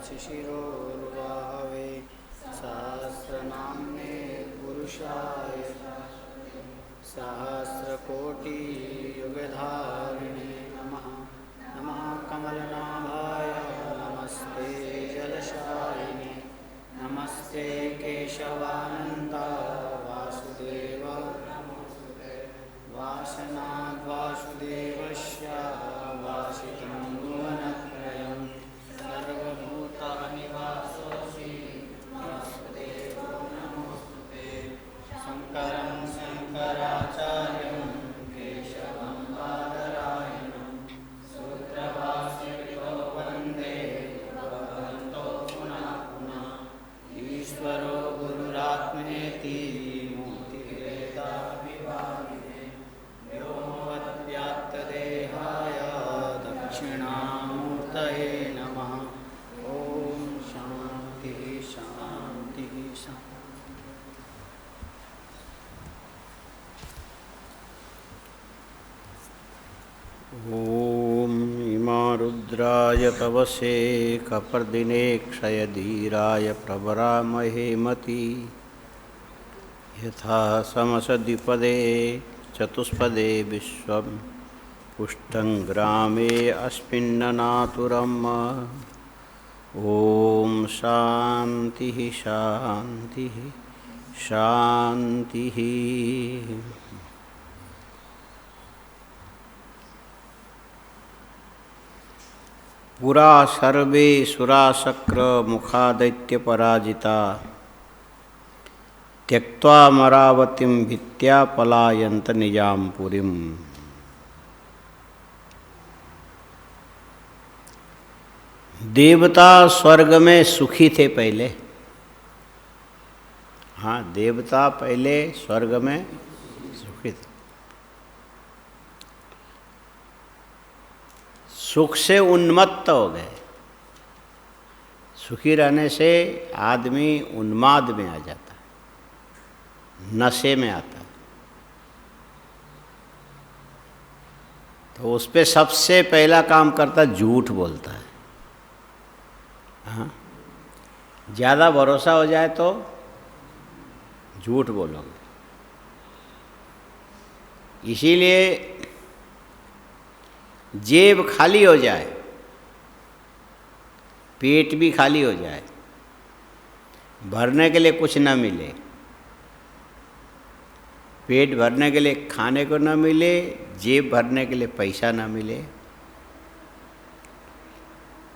शिशिरोर्वाहवे सहस्रनाम्ने पुरुषाय सहस्रकोटियुगधारिणे नमः। नमः कमलनाभाय नमस्ते जलशायिने नमस्ते केशवानन्ता वासुदेव वासनाद्वासुदेवस्य वासितं भुवनत्रयं सर्वभूतानि वासोऽसि वासुदेवो नमोऽस्तुते। शङ्करं शङ्कराचार्यं केशवं बादरायणं सूत्रभाष्यकृतो वन्दे भगवन्तो पुनः पुनः। ईश्वरो गुरुरात्मेति मूर्तिभेदाविभागिने व्योमवद्व्याप्तदेहाय दक्षिणामूर्तये नमः। ॐ शान्तिः शान्तिः शान्तिः। ॐ इमा रुद्राय तवसे कपर्दिने क्षयधीराय प्रवरामहे मति यथा समसद्विपदे चतुष्पदे विश्वं पुष्टं ग्रामे अस्मिन्ननातुरम्। ॐ शान्तिः शान्तिः शान्तिः। पुरा सर्वे सुराशक्र मुखादैत्य पराजिता त्यक्त्वा अमरावतीं भित्त्या पलायन्त निजामपुरीम्। देवता स्वर्ग में सुखी थे पहले। हाँ, देवता पहले स्वर्ग में सुखी थे। सुख से उन्मत्त हो गए। सुखी रहने से आदमी उन्माद में आ जाता है, नशे में आता है। तो उस पे सबसे पहला काम करता झूठ बोलता है। हाँ, ज़्यादा भरोसा हो जाए तो झूठ बोलोगे। इसीलिए जेब खाली हो जाए, पेट भी खाली हो जाए, भरने के लिए कुछ न मिले, पेट भरने के लिए खाने को न मिले, जेब भरने के लिए पैसा न मिले,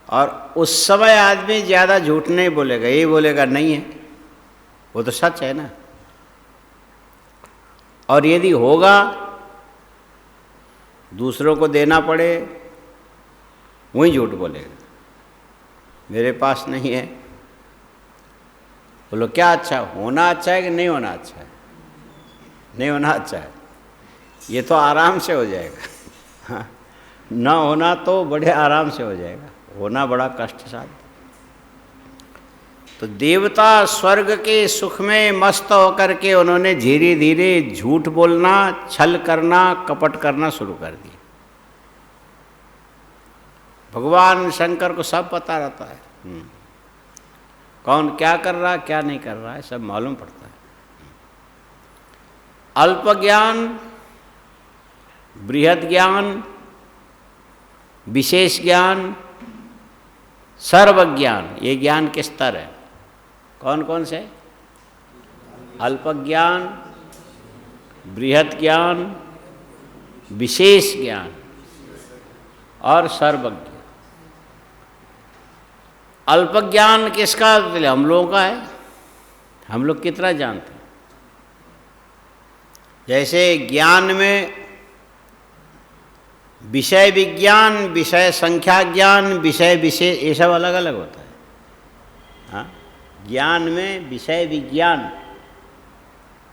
और उस समय आदमी ज़्यादा झूठ नहीं बोलेगा। ये बोलेगा नहीं है, वो तो सच है ना। और यदि होगा, दूसरों को देना पड़े, वही झूठ बोलेगा, मेरे पास नहीं है। बोलो क्या अच्छा, होना अच्छा है कि नहीं होना अच्छा है? नहीं होना अच्छा है। ये तो आराम से हो जाएगा। हाँ, ना होना तो बड़े आराम से हो जाएगा, होना बड़ा कष्ट साध्य। तो देवता स्वर्ग के सुख में मस्त होकर के उन्होंने धीरे धीरे झूठ बोलना, छल करना, कपट करना शुरू कर दिया। भगवान शंकर को सब पता रहता है, कौन क्या कर रहा है, क्या नहीं कर रहा है, सब मालूम पड़ता है। अल्प ज्ञान, बृहद ज्ञान, विशेष ज्ञान, सर्वज्ञान, ये ज्ञान के स्तर है। कौन कौन से? अल्प ज्ञान, बृहद ज्ञान, विशेष ज्ञान और सर्वज्ञ। अल्प ज्ञान किसका? हम लोगों का है। हम लोग कितना जानते हैं। जैसे ज्ञान में विषय विज्ञान, विषय संख्या ज्ञान, विषय विशेष, ये सब अलग अलग होता है। हाँ, ज्ञान में विषय विज्ञान,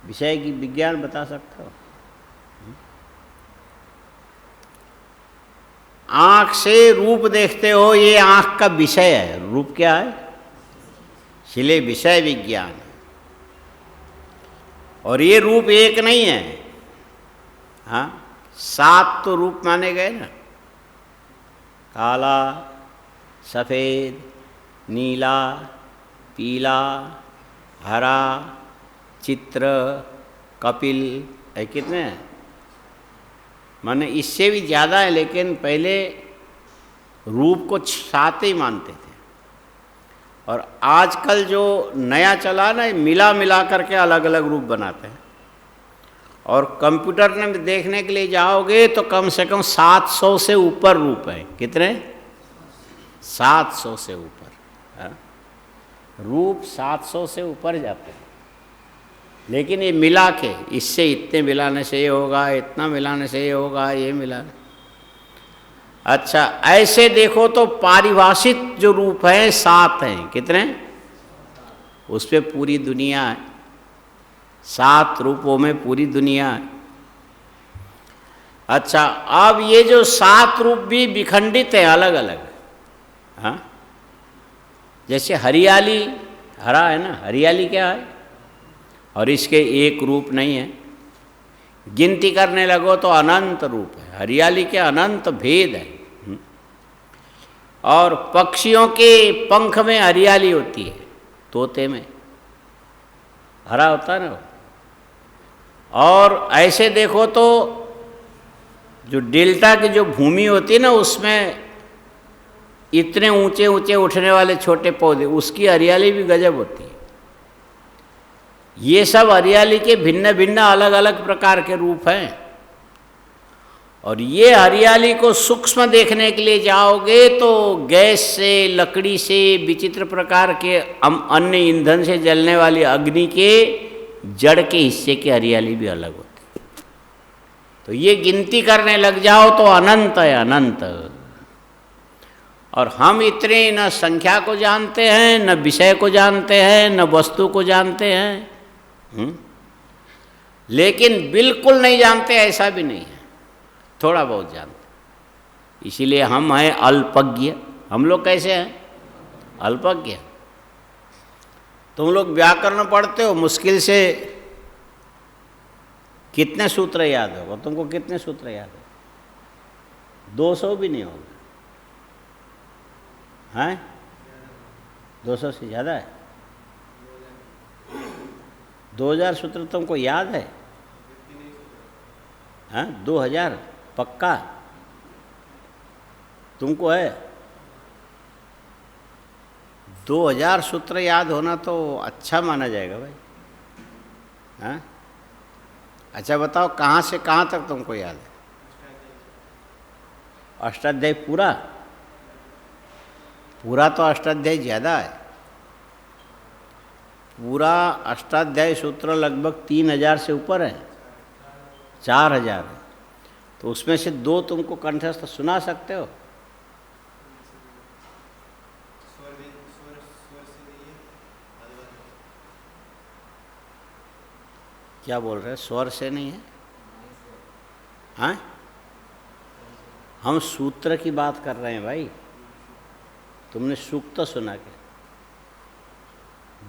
विषय की विज्ञान बता सकते हो। आँख से रूप देखते हो, ये आँख का विषय है। रूप क्या है? इसलिए विषय विज्ञान। और ये रूप एक नहीं है। हाँ, 7 तो रूप माने गए ना, काला, सफ़ेद, नीला, पीला, हरा, चित्र, कपिल, है कितने हैं? माने इससे भी ज़्यादा है, लेकिन पहले रूप को 7 ही मानते थे। और आजकल जो नया चला ना, मिला मिला करके अलग अलग रूप बनाते हैं। और कंप्यूटर में देखने के लिए जाओगे तो कम से कम 700 से ऊपर रूप है। कितने? 700 से ऊपर, हाँ? रूप 700 से ऊपर जाते हैं। लेकिन ये मिला के, इससे इतने मिलाने से ये होगा, इतना मिलाने से ये होगा, ये मिला। अच्छा, ऐसे देखो तो पारिभाषिक जो रूप हैं 7 हैं। कितने? उस पे पूरी दुनिया है। 7 रूपों में पूरी दुनिया है। अच्छा, अब ये जो 7 रूप भी विखंडित है, अलग अलग, हाँ? जैसे हरियाली, हरा है ना, हरियाली क्या है? और इसके एक रूप नहीं है। गिनती करने लगो तो अनंत रूप है। हरियाली के अनंत भेद है। और पक्षियों के पंख में हरियाली होती है, तोते में हरा होता है ना। और ऐसे देखो तो जो डेल्टा की जो भूमि होती है ना, उसमें इतने ऊंचे ऊंचे उठने वाले छोटे पौधे, उसकी हरियाली भी गजब होती है। ये सब हरियाली के भिन्न भिन्न अलग अलग प्रकार के रूप हैं। और ये हरियाली को सूक्ष्म देखने के लिए जाओगे तो गैस से, लकड़ी से, विचित्र प्रकार के अन्य ईंधन से जलने वाली अग्नि के जड़ के हिस्से की हरियाली भी अलग होती है। तो ये गिनती करने लग जाओ तो अनंत है, अनंत। और हम इतने न संख्या को जानते हैं, न विषय को जानते हैं, न वस्तु को जानते हैं। लेकिन बिल्कुल नहीं जानते ऐसा भी नहीं है, थोड़ा बहुत जानते। इसीलिए हम हैं अल्पज्ञ। हम लोग कैसे हैं? अल्पज्ञ। तुम लोग व्याकरण पढ़ते हो, मुश्किल से कितने सूत्र याद होगा तुमको? कितने सूत्र याद है? 200 भी नहीं होगा, हैं? 200 से ज़्यादा है। 2000 सूत्र तुमको याद है? हाँ, 2000 पक्का तुमको है? 2000 सूत्र याद होना तो अच्छा माना जाएगा भाई, हाँ? अच्छा बताओ, कहाँ से कहाँ तक तुमको याद है? अष्टाध्यायी पूरा? पूरा तो अष्टाध्यायी ज़्यादा है। पूरा अष्टाध्यायी सूत्र लगभग 3000 से ऊपर है, 4000 है। तो उसमें से 2 तुमको कंठस्थ सुना सकते हो? क्या बोल रहे हैं? स्वर से नहीं है? हाँ, हम सूत्र की बात कर रहे हैं भाई। तुमने सूक्त सुना क्या?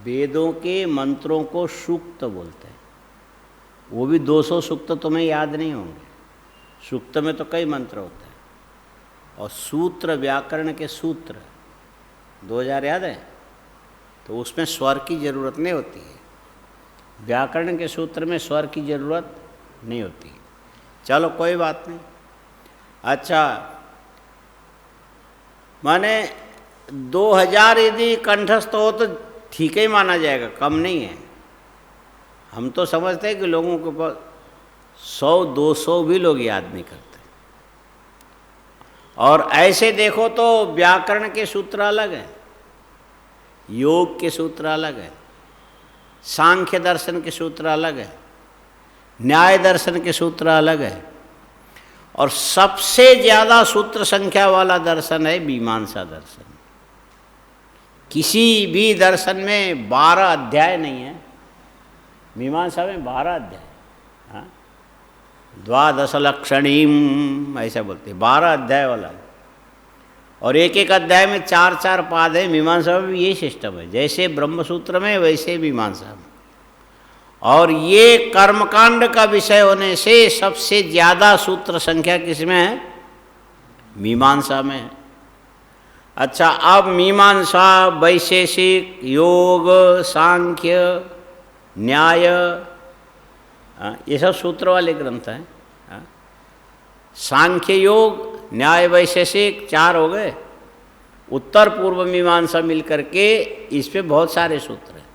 वेदों के मंत्रों को सूक्त बोलते हैं। वो भी 200 सूक्त तुम्हें याद नहीं होंगे। सूक्त में तो कई मंत्र होते हैं। और सूत्र, व्याकरण के सूत्र 2000 याद है? तो उसमें स्वर की ज़रूरत नहीं होती है। व्याकरण के सूत्र में स्वर की ज़रूरत नहीं होती। चलो कोई बात नहीं। अच्छा, माने 2000 यदि कंठस्थ हो तो ठीक ही माना जाएगा, कम नहीं है। हम तो समझते हैं कि लोगों के पास 100-200 भी लोग याद नहीं करते। और ऐसे देखो तो व्याकरण के सूत्र अलग हैं, योग के सूत्र अलग हैं, सांख्य दर्शन के सूत्र अलग है, न्याय दर्शन के सूत्र अलग है। और सबसे ज़्यादा सूत्र संख्या वाला दर्शन है मीमांसा दर्शन। किसी भी दर्शन में 12 अध्याय नहीं है। मीमांसा में 12 अध्याय, हाँ, 12 लक्षणीम ऐसा बोलते हैं, 12 अध्याय वाला। और एक एक अध्याय में 4-4 पाद है। मीमांसा में भी ये सिस्टम है, जैसे ब्रह्मसूत्र में वैसे मीमांसा में। और ये कर्मकांड का विषय होने से सबसे ज़्यादा सूत्र संख्या किसमें है? मीमांसा में है। अच्छा, अब मीमांसा, वैशेषिक, योग, सांख्य, न्याय, ये सब सूत्र वाले ग्रंथ हैं। सांख्य, योग, न्याय, वैशेषिक 4 हो गए। उत्तर पूर्व मीमांसा मिलकर के इस पे बहुत सारे सूत्र हैं,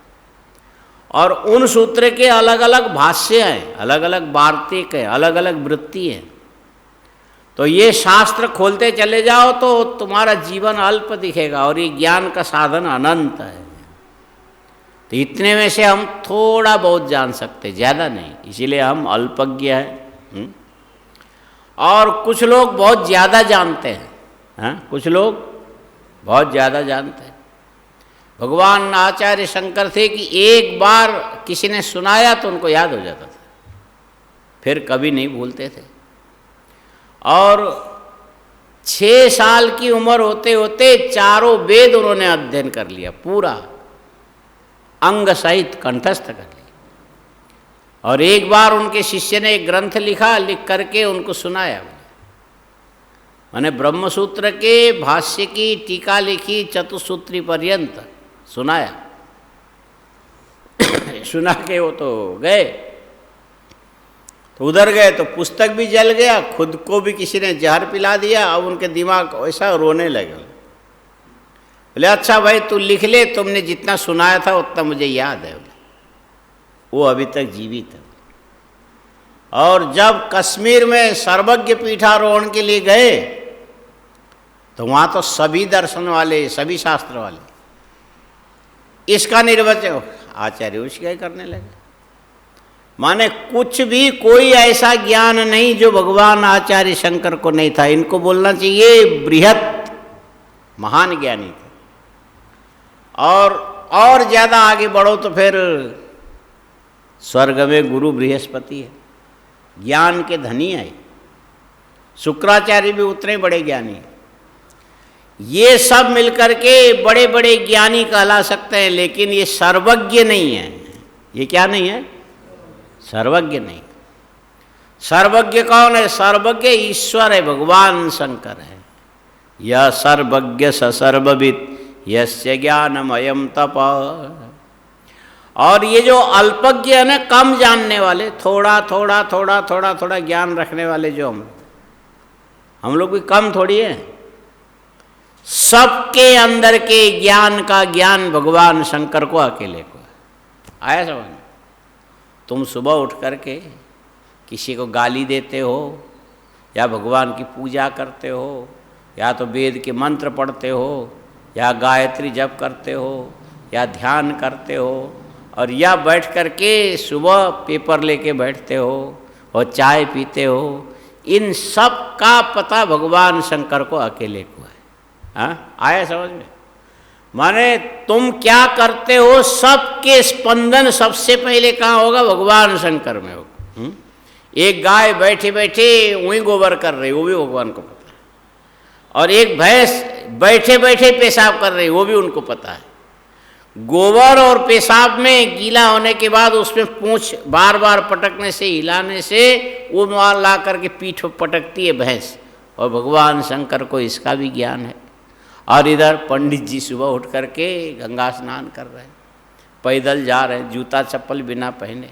और उन सूत्र के अलग अलग भाष्य हैं, अलग अलग वार्तिक हैं, अलग अलग वृत्ति हैं। तो ये शास्त्र खोलते चले जाओ तो तुम्हारा जीवन अल्प दिखेगा, और ये ज्ञान का साधन अनंत है। तो इतने में से हम थोड़ा बहुत जान सकते, ज़्यादा नहीं, इसीलिए हम अल्पज्ञ हैं। और कुछ लोग बहुत ज़्यादा जानते हैं, कुछ लोग बहुत ज़्यादा जानते हैं। भगवान आचार्य शंकर थे कि एक बार किसी ने सुनाया तो उनको याद हो जाता था, फिर कभी नहीं भूलते थे। और 6 साल की उम्र होते होते 4 वेद उन्होंने अध्ययन कर लिया, पूरा अंग सहित कंठस्थ कर लिया। और एक बार उनके शिष्य ने एक ग्रंथ लिखा, लिख करके उनको सुनाया। मैंने ब्रह्मसूत्र के भाष्य की टीका लिखी, चतुसूत्री पर्यंत सुनाया। सुना के वो तो गए, तो उधर गए तो पुस्तक भी जल गया, खुद को भी किसी ने जहर पिला दिया। अब उनके दिमाग ऐसा रोने लगे। बोले अच्छा भाई तू लिख ले, तुमने जितना सुनाया था उतना मुझे याद है। वो अभी तक जीवित है। और जब कश्मीर में सर्वज्ञ पीठारोहण के लिए गए तो वहाँ तो सभी दर्शन वाले, सभी शास्त्र वाले इसका निर्वचन आचार्य उसका ही करने लगे। माने कुछ भी, कोई ऐसा ज्ञान नहीं जो भगवान आचार्य शंकर को नहीं था। इनको बोलना चाहिए बृहत महान ज्ञानी थे। और ज़्यादा आगे बढ़ो तो फिर स्वर्ग में गुरु बृहस्पति है, ज्ञान के धनी है। शुक्राचार्य भी उतने बड़े ज्ञानी हैं। ये सब मिलकर के बड़े बड़े ज्ञानी कहला सकते हैं, लेकिन ये सर्वज्ञ नहीं है। ये क्या नहीं है? सर्वज्ञ नहीं। सर्वज्ञ कौन है? सर्वज्ञ ईश्वर है, भगवान शंकर है। यह सर्वज्ञ स सर्वविद यस्य ज्ञानमयम तप। और ये जो अल्पज्ञ है ना, कम जानने वाले, थोड़ा थोड़ा थोड़ा थोड़ा थोड़ा ज्ञान रखने वाले, जो हम लोग भी कम थोड़ी है। सबके अंदर के ज्ञान का ज्ञान भगवान शंकर को अकेले को आया समझ। तुम सुबह उठ करके किसी को गाली देते हो, या भगवान की पूजा करते हो, या तो वेद के मंत्र पढ़ते हो, या गायत्री जप करते हो, या ध्यान करते हो, और या बैठ करके सुबह पेपर लेके बैठते हो और चाय पीते हो, इन सब का पता भगवान शंकर को अकेले को है। हाँ, आया समझ में? माने तुम क्या करते हो, सबके स्पंदन सबसे पहले कहाँ होगा? भगवान शंकर में होगा। एक गाय बैठे बैठे वहीं गोबर कर रही, वो भी भगवान को पता है। और एक भैंस बैठे बैठे पेशाब कर रही, वो भी उनको पता है। गोबर और पेशाब में गीला होने के बाद उसमें पूंछ बार बार पटकने से, हिलाने से वो माल ला करके पीठ पर पटकती है भैंस, और भगवान शंकर को इसका भी ज्ञान है। और इधर पंडित जी सुबह उठ करके गंगा स्नान कर रहे हैं, पैदल जा रहे हैं, जूता चप्पल बिना पहने,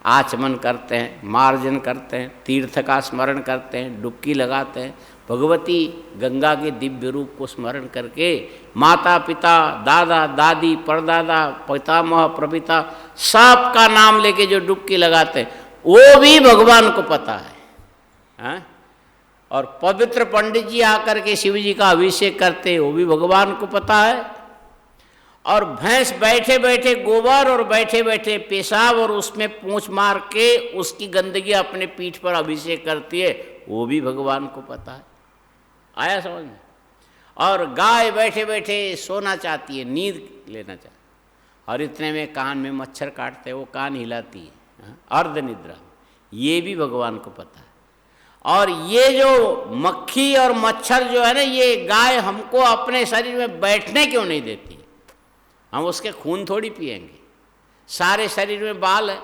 आचमन करते हैं, मार्जन करते हैं, तीर्थ का स्मरण करते हैं, डुबकी लगाते हैं, भगवती गंगा के दिव्य रूप को स्मरण करके माता पिता, दादा दादी, परदादा, पितामह, प्रपिता, सब का नाम लेके जो डुबकी लगाते हैं, वो भी भगवान को पता है। हाँ? और पवित्र पंडित जी आकर के शिव जी का अभिषेक करते हैं, वो भी भगवान को पता है। और भैंस बैठे बैठे गोबर और बैठे बैठे पेशाब और उसमें पूंछ मार के उसकी गंदगी अपने पीठ पर अभिषेक करती है, वो भी भगवान को पता है। आया समझ में? और गाय बैठे बैठे सोना चाहती है, नींद लेना चाहती, और इतने में कान में मच्छर काटते हैं, वो कान हिलाती है, अर्ध निद्रा, ये भी भगवान को पता है। और ये जो मक्खी और मच्छर जो है ना, ये गाय हमको अपने शरीर में बैठने क्यों नहीं देती है? हम उसके खून थोड़ी पिएंगे, सारे शरीर में बाल है,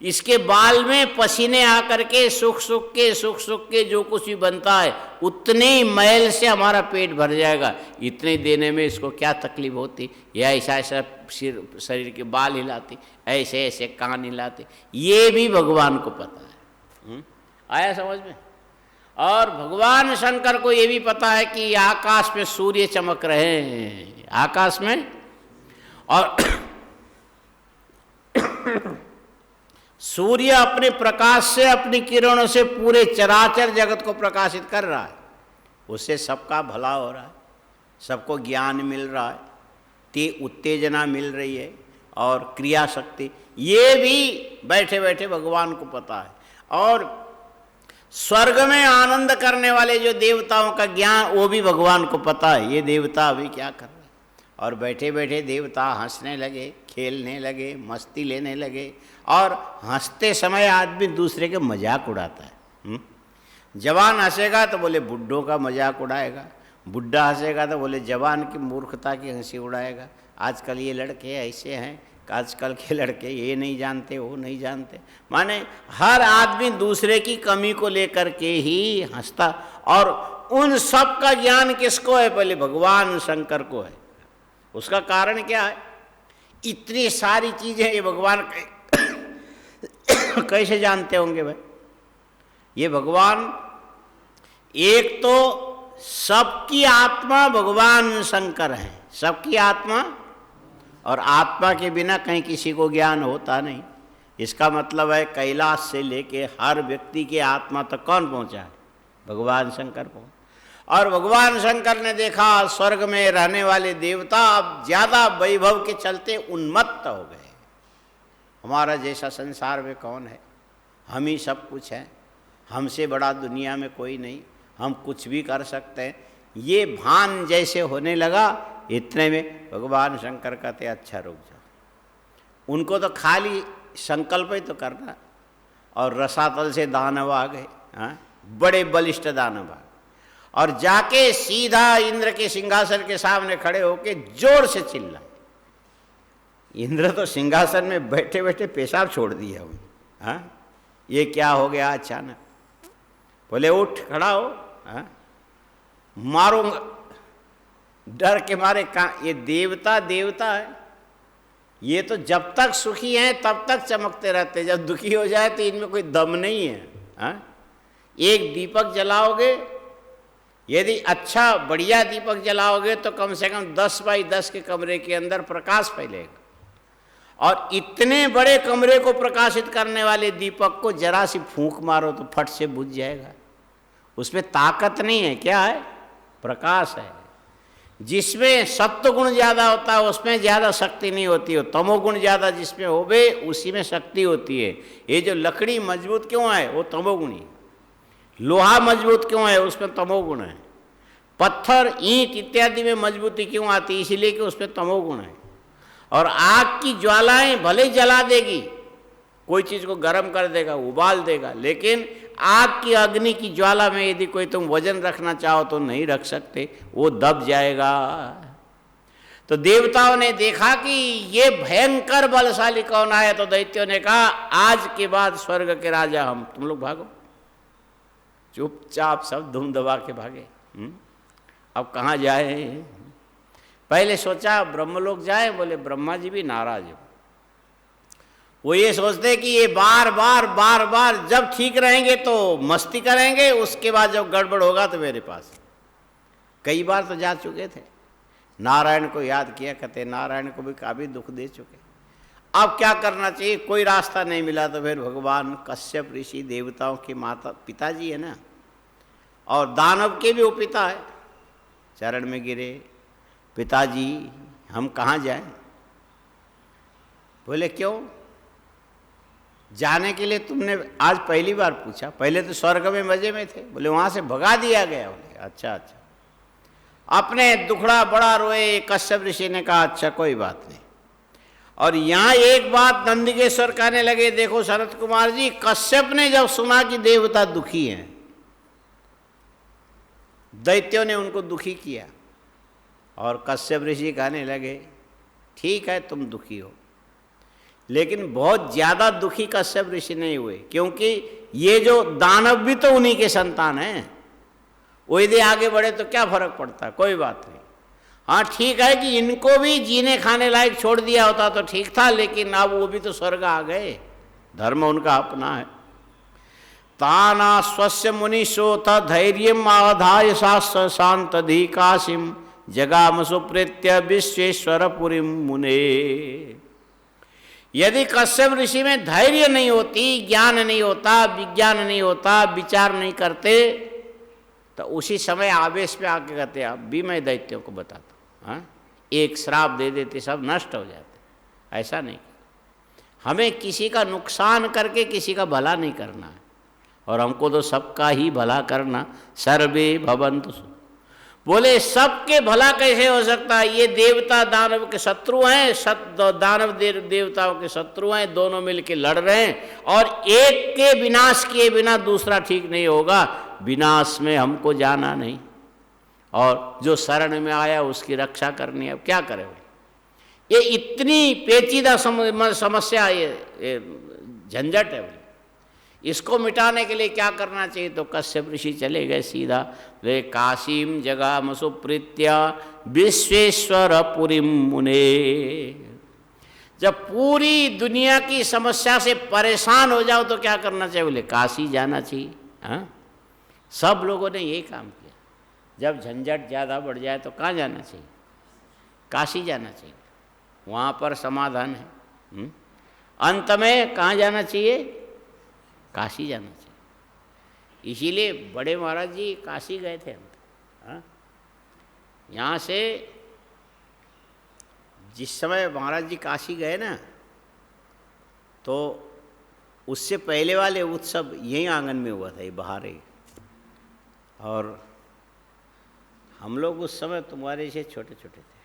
इसके बाल में पसीने आकर के सुख सुख के जो कुछ भी बनता है उतने ही मैल से हमारा पेट भर जाएगा। इतने देने में इसको क्या तकलीफ होती, या ऐसा ऐसा सिर शरीर के बाल हिलाती, ऐसे ऐसे कान हिलाते, ये भी भगवान को पता है। आया समझ में? और भगवान शंकर को ये भी पता है कि आकाश में सूर्य चमक रहे हैं, आकाश में, और सूर्य अपने प्रकाश से, अपनी किरणों से पूरे चराचर जगत को प्रकाशित कर रहा है। उससे सबका भला हो रहा है, सबको ज्ञान मिल रहा है, उत्तेजना मिल रही है और क्रिया शक्ति, ये भी बैठे बैठे भगवान को पता है। और स्वर्ग में आनंद करने वाले जो देवताओं का ज्ञान, वो भी भगवान को पता है, ये देवता अभी क्या कर रहे हैं। और बैठे बैठे देवता हंसने लगे, खेलने लगे, मस्ती लेने लगे। और हंसते समय आदमी दूसरे के मजाक उड़ाता है। जवान हंसेगा तो बोले बुड्ढों का मजाक उड़ाएगा, बुड्ढा हंसेगा तो बोले जवान की मूर्खता की हंसी उड़ाएगा। आजकल ये लड़के ऐसे हैं, आजकल के लड़के ये नहीं जानते, वो नहीं जानते। माने हर आदमी दूसरे की कमी को लेकर के ही हंसता। और उन सब का ज्ञान किसको है? पहले भगवान शंकर को है। उसका कारण क्या है? इतनी सारी चीजें ये भगवान कैसे जानते होंगे भाई? ये भगवान, एक तो सबकी आत्मा भगवान शंकर है, सबकी आत्मा, और आत्मा के बिना कहीं किसी को ज्ञान होता नहीं। इसका मतलब है कैलाश से लेके हर व्यक्ति के आत्मा तक कौन पहुंचा है? भगवान शंकर पहुंचा। और भगवान शंकर ने देखा स्वर्ग में रहने वाले देवता अब ज़्यादा वैभव के चलते उन्मत्त हो गए। हमारा जैसा संसार में कौन है? हम ही सब कुछ हैं, हमसे बड़ा दुनिया में कोई नहीं, हम कुछ भी कर सकते हैं, ये भान जैसे होने लगा। इतने में भगवान शंकर कहते अच्छा रुक जाओ। उनको तो खाली संकल्प ही तो करना। और रसातल से दानव आ गए, बड़े बलिष्ठ दानव आ गए, और जाके सीधा इंद्र के सिंहासन के सामने खड़े होके जोर से चिल्लाए। इंद्र तो सिंहासन में बैठे बैठे पेशाब छोड़ दिया। ये क्या हो गया अचानक? बोले उठ खड़ा हो, मारूंगा। डर के मारे कहाँ, ये देवता देवता है, ये तो जब तक सुखी हैं तब तक चमकते रहते, जब दुखी हो जाए तो इनमें कोई दम नहीं है। एक दीपक जलाओगे, यदि अच्छा बढ़िया दीपक जलाओगे तो कम से कम 10 बाई 10 के कमरे के अंदर प्रकाश फैलेगा। और इतने बड़े कमरे को प्रकाशित करने वाले दीपक को जरा सी फूंक मारो तो फट से बुझ जाएगा। उसमें ताकत नहीं है, क्या है? प्रकाश है। जिसमें सत्व गुण ज़्यादा होता है उसमें ज़्यादा शक्ति नहीं होती है, तमोगुण ज़्यादा जिसमें होवे उसी में शक्ति होती है। ये जो लकड़ी मजबूत क्यों है? वो तमोगुणी। लोहा मजबूत क्यों है? उसमें तमोगुण है। पत्थर ईंट इत्यादि में मजबूती क्यों आती? इसीलिए कि उसमें तमोगुण है। और आग की ज्वालाएं भले जला देगी, कोई चीज़ को गर्म कर देगा, उबाल देगा, लेकिन आग की अग्नि की ज्वाला में यदि कोई तुम वजन रखना चाहो तो नहीं रख सकते, वो दब जाएगा। तो देवताओं ने देखा कि ये भयंकर बलशाली कौन आया, तो दैत्यों ने कहा आज के बाद स्वर्ग के राजा हम, तुम लोग भागो। चुपचाप सब धूम दबा के भागे। अब कहाँ जाए? पहले सोचा ब्रह्मलोक जाए, बोले ब्रह्मा जी भी नाराज है। वो ये सोचते कि ये बार बार जब ठीक रहेंगे तो मस्ती करेंगे, उसके बाद जब गड़बड़ होगा तो मेरे पास। कई बार तो जा चुके थे, नारायण को याद किया, कहते नारायण को भी काफ़ी दुख दे चुके। अब क्या करना चाहिए? कोई रास्ता नहीं मिला तो फिर भगवान कश्यप ऋषि, देवताओं के माता पिताजी है ना, और दानव के भी वो पिता है, चरण में गिरे, पिताजी हम कहाँ जाएं? बोले क्यों? जाने के लिए तुमने आज पहली बार पूछा, पहले तो स्वर्ग में मजे में थे। बोले वहाँ से भगा दिया गया। बोले अच्छा। अपने दुखड़ा बड़ा रोए। कश्यप ऋषि ने कहा अच्छा कोई बात नहीं। और यहाँ एक बात नंदिकेश्वर कहने लगे, देखो शरत कुमार जी, कश्यप ने जब सुना कि देवता दुखी हैं, दैत्यों ने उनको दुखी किया, और कश्यप ऋषि कहने लगे ठीक है तुम दुखी हो, लेकिन बहुत ज़्यादा दुखी कश्यप ऋषि नहीं हुए, क्योंकि ये जो दानव भी तो उन्हीं के संतान हैं। वो यदि आगे बढ़े तो क्या फर्क पड़ता, कोई बात नहीं। हाँ ठीक है कि इनको भी जीने खाने लायक छोड़ दिया होता तो ठीक था, लेकिन अब वो भी तो स्वर्ग आ गए, धर्म उनका अपना है। ताना स्वस्य मुनिशोथ धैर्यम आधाय शास्त्र शांतधि काशिम जगाम सुप्रीत्य विश्वेश्वर पुरीम मुने। यदि कश्यप ऋषि में धैर्य नहीं होती, ज्ञान नहीं होता, विज्ञान नहीं होता, विचार नहीं करते, तो उसी समय आवेश में आके कहते अब भी मैं दैत्यों को बताता हूँ, हाँ, एक श्राप दे देते सब नष्ट हो जाते। ऐसा नहीं, हमें किसी का नुकसान करके किसी का भला नहीं करना है, और हमको तो सबका ही भला करना। सर्वे भवन्तु सुखिनः। बोले सबके भला कैसे हो सकता है, ये देवता दानव के शत्रु हैं, दानव देवताओं के शत्रु हैं, दोनों मिलके लड़ रहे हैं, और एक के विनाश किए बिना दूसरा ठीक नहीं होगा। विनाश में हमको जाना नहीं, और जो शरण में आया उसकी रक्षा करनी है। अब क्या करें भाई, ये इतनी पेचीदा समस्या, ये झंझट है भाई। इसको मिटाने के लिए क्या करना चाहिए, तो कश्यप ऋषि चले गए सीधा, वे काशीम जगाम सुप्रीत्या विश्वेश्वर पुरीम मुने। जब पूरी दुनिया की समस्या से परेशान हो जाओ तो क्या करना चाहिए, बोले काशी जाना चाहिए। हाँ, सब लोगों ने यही काम किया। जब झंझट ज़्यादा बढ़ जाए तो कहाँ जाना चाहिए, काशी जाना चाहिए, वहाँ पर समाधान है। अंत में कहाँ जाना चाहिए, काशी जाना चाहिए। इसीलिए बड़े महाराज जी काशी गए थे अंत। हाँ, यहाँ से जिस समय महाराज जी काशी गए ना, तो उससे पहले वाले उत्सव यही आंगन में हुआ था, ये बाहर ही। और हम लोग उस समय तुम्हारे से छोटे छोटे थे।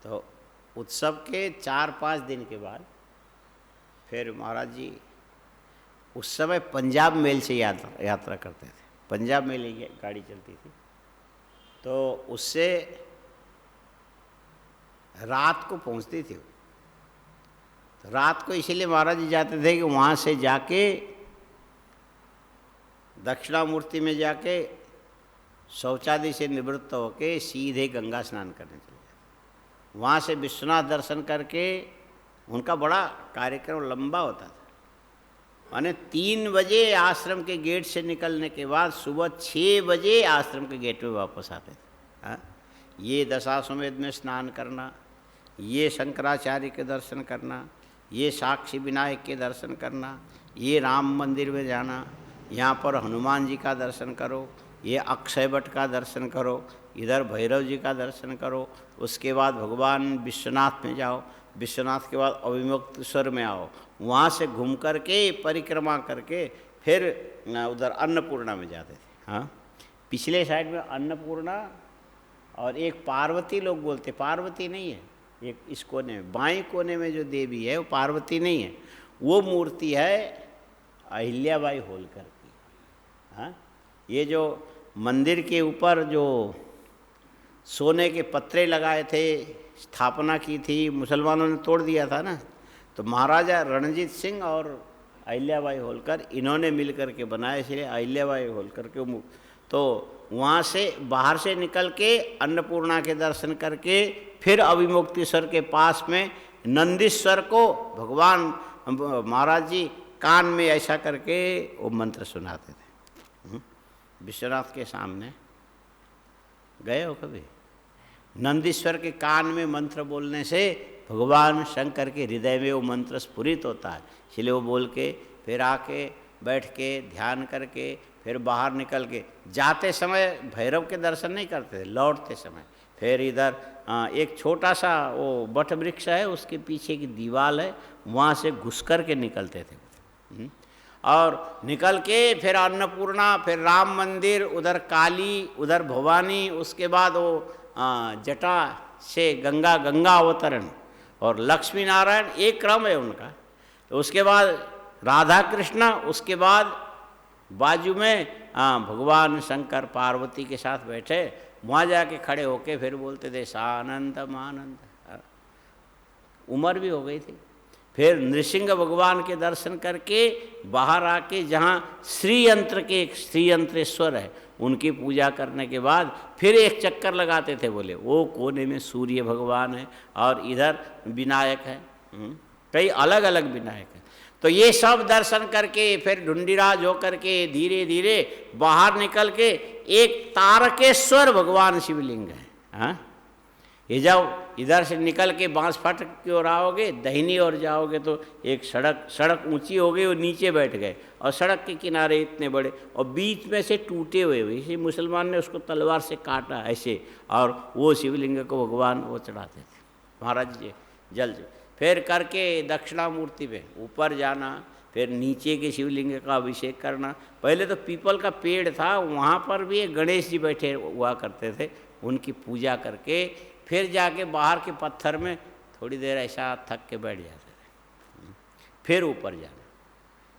तो उत्सव के 4-5 दिन के बाद फिर महाराज जी उस समय पंजाब मेल से यात्रा करते थे। पंजाब मेल ही गाड़ी चलती थी, तो उससे रात को पहुंचती थी। तो रात को इसीलिए महाराज जी जाते थे कि वहाँ से जाके दक्षिणामूर्ति में जाके शौचादि से निवृत्त होके सीधे गंगा स्नान करने चले जाते। वहाँ से विश्वनाथ दर्शन करके, उनका बड़ा कार्यक्रम लंबा होता था, माने 3 बजे आश्रम के गेट से निकलने के बाद सुबह 6 बजे आश्रम के गेट में वापस आते थे। हाँ, ये दशाश्वमेध में स्नान करना, ये शंकराचार्य के दर्शन करना, ये साक्षी विनायक के दर्शन करना, ये राम मंदिर में जाना, यहाँ पर हनुमान जी का दर्शन करो, ये अक्षय वट का दर्शन करो, इधर भैरव जी का दर्शन करो, उसके बाद भगवान विश्वनाथ में जाओ, विश्वनाथ के बाद अभिमुक्तेश्वर में आओ, वहाँ से घूम करके परिक्रमा करके फिर उधर अन्नपूर्णा में जाते थे। हाँ, पिछले साइड में अन्नपूर्णा और एक पार्वती लोग बोलते, पार्वती नहीं है, एक इस कोने में बाएं कोने में जो देवी है वो पार्वती नहीं है, वो मूर्ति है अहिल्याबाई होलकर की। हाँ, ये जो मंदिर के ऊपर जो सोने के पत्रे लगाए थे, स्थापना की थी, मुसलमानों ने तोड़ दिया था ना, तो महाराजा रणजीत सिंह और अहिल्याबाई होलकर इन्होंने मिलकर के बनाया, इसलिए अहिल्याबाई होलकर के। तो वहाँ से बाहर से निकल के अन्नपूर्णा के दर्शन करके फिर अभिमुक्तेश्वर के पास में नंदीश्वर को भगवान महाराज जी कान में ऐसा करके वो मंत्र सुनाते थे। विश्वनाथ के सामने गए हो कभी? नंदीश्वर के कान में मंत्र बोलने से भगवान शंकर के हृदय में वो मंत्र स्फुरित होता है, इसलिए वो बोल के फिर आके बैठ के ध्यान करके फिर बाहर निकल के जाते समय भैरव के दर्शन नहीं करते थे, लौटते समय फिर इधर एक छोटा सा वो बट वृक्ष है, उसके पीछे की दीवार है, वहाँ से घुस कर के निकलते थे। और निकल के फिर अन्नपूर्णा, फिर राम मंदिर, उधर काली, उधर भवानी, उसके बाद वो जटा से गंगा अवतरण और लक्ष्मी नारायण, एक क्रम है उनका। तो उसके बाद राधा कृष्ण, उसके बाद बाजू में भगवान शंकर पार्वती के साथ बैठे, वहाँ जाके खड़े होके फिर बोलते थे सानंद मानंद। उम्र भी हो गई थी। फिर नृसिंह भगवान के दर्शन करके बाहर आके जहाँ श्रीयंत्र के एक श्रीयंत्रेश्वर है उनकी पूजा करने के बाद फिर एक चक्कर लगाते थे। बोले वो कोने में सूर्य भगवान है और इधर विनायक है, कई अलग अलग विनायक है। तो ये सब दर्शन करके फिर ढूंढीराज होकर के धीरे धीरे बाहर निकल के एक तारकेश्वर भगवान शिवलिंग है। हाँ, ये जब इधर से निकल के बांस फाटक की ओर आओगे, दाहिनी ओर जाओगे तो एक सड़क ऊंची हो गई और नीचे बैठ गए और सड़क के किनारे इतने बड़े और बीच में से टूटे हुए, इसी मुसलमान ने उसको तलवार से काटा ऐसे, और वो शिवलिंग को भगवान वो चढ़ाते थे महाराज जी जल। फिर करके दक्षिणामूर्ति पे ऊपर जाना, फिर नीचे के शिवलिंग का अभिषेक करना। पहले तो पीपल का पेड़ था, वहाँ पर भी एक गणेश जी बैठे हुआ करते थे, उनकी पूजा करके फिर जाके बाहर के पत्थर में थोड़ी देर ऐसा थक के बैठ जाते थे, फिर ऊपर जाना।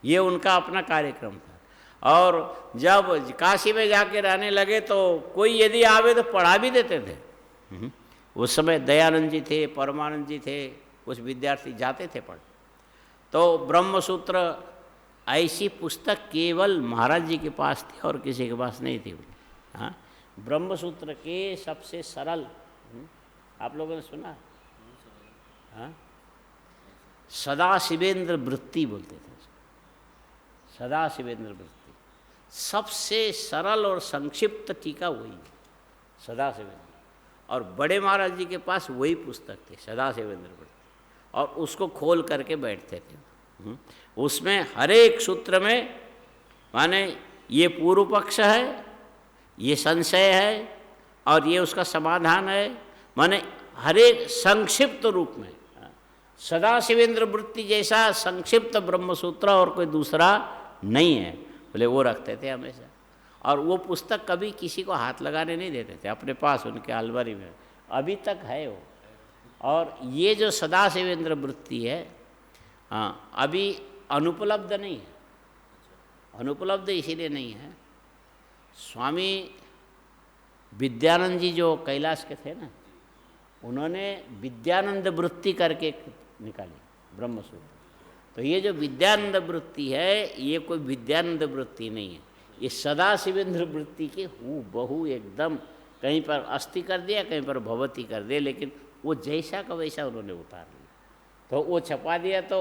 ये उनका अपना कार्यक्रम था। और जब काशी में जाके रहने लगे तो कोई यदि आवे तो पढ़ा भी देते थे। उस समय दयानंद जी थे, परमानंद जी थे, कुछ विद्यार्थी जाते थे पढ़। तो ब्रह्मसूत्र ऐसी पुस्तक केवल महाराज जी के पास थी और किसी के पास नहीं थी। हाँ, ब्रह्मसूत्र के सबसे सरल, आप लोगों ने सुना? हाँ, सदा शिवेंद्र वृत्ति बोलते थे, सदा शिवेंद्र वृत्ति। सबसे सरल और संक्षिप्त टीका वही सदा शिवेंद्र। और बड़े महाराज जी के पास वही पुस्तक थी, सदा शिवेंद्र वृत्ति, और उसको खोल करके बैठते थे। उसमें हर एक सूत्र में माने ये पूर्व पक्ष है, ये संशय है और ये उसका समाधान है, माने हर एक संक्षिप्त रूप में। सदा शिवेंद्र वृत्ति जैसा संक्षिप्त ब्रह्मसूत्र और कोई दूसरा नहीं है, बोले वो रखते थे हमेशा। और वो पुस्तक कभी किसी को हाथ लगाने नहीं देते थे, अपने पास उनके अलमारी में अभी तक है वो। और ये जो सदा शिवेंद्र वृत्ति है, हाँ, अभी अनुपलब्ध नहीं है। अनुपलब्ध इसीलिए नहीं है, स्वामी विद्यानंद जी जो कैलाश के थे ना, उन्होंने विद्यानंद वृत्ति करके निकाली ब्रह्मसूत्र। तो ये जो विद्यानंद वृत्ति है, ये कोई विद्यानंद वृत्ति नहीं है, ये सदा शिवेंद्र वृत्ति के हूबहू एकदम, कहीं पर अस्थि कर दिया, कहीं पर भवती कर दिया, लेकिन वो जैसा का वैसा उन्होंने उतार लिया। तो वो छपा दिया। तो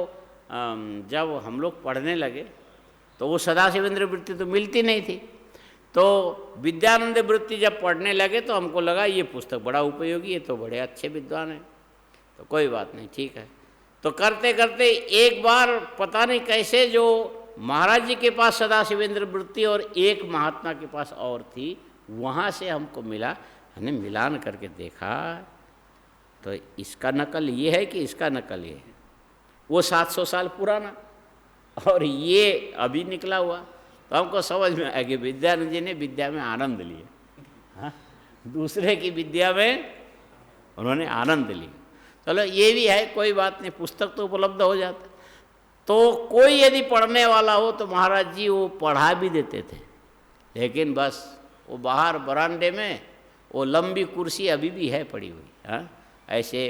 जब हम लोग पढ़ने लगे तो वो सदा शिवेंद्र वृत्ति तो मिलती नहीं थी। तो विद्यानंद वृत्ति जब पढ़ने लगे तो हमको लगा ये पुस्तक बड़ा उपयोगी, ये तो बड़े अच्छे विद्वान हैं, तो कोई बात नहीं, ठीक है। तो करते करते एक बार पता नहीं कैसे जो महाराज जी के पास सदा शिवेंद्र वृत्ति और एक महात्मा के पास और थी, वहाँ से हमको मिला। हमने मिलान करके देखा तो इसका नकल ये है कि इसका नकल ये है, वो 700 साल पुराना और ये अभी निकला हुआ। तो हमको समझ में आया कि विद्यानंद जी ने विद्या में आनंद लिया, हाँ, दूसरे की विद्या में उन्होंने आनंद लिया। चलो ये भी है, कोई बात नहीं, पुस्तक तो उपलब्ध हो जाता। तो कोई यदि पढ़ने वाला हो तो महाराज जी वो पढ़ा भी देते थे, लेकिन बस वो बाहर बरामदे में वो लंबी कुर्सी अभी भी है पड़ी हुई, हाँ, ऐसे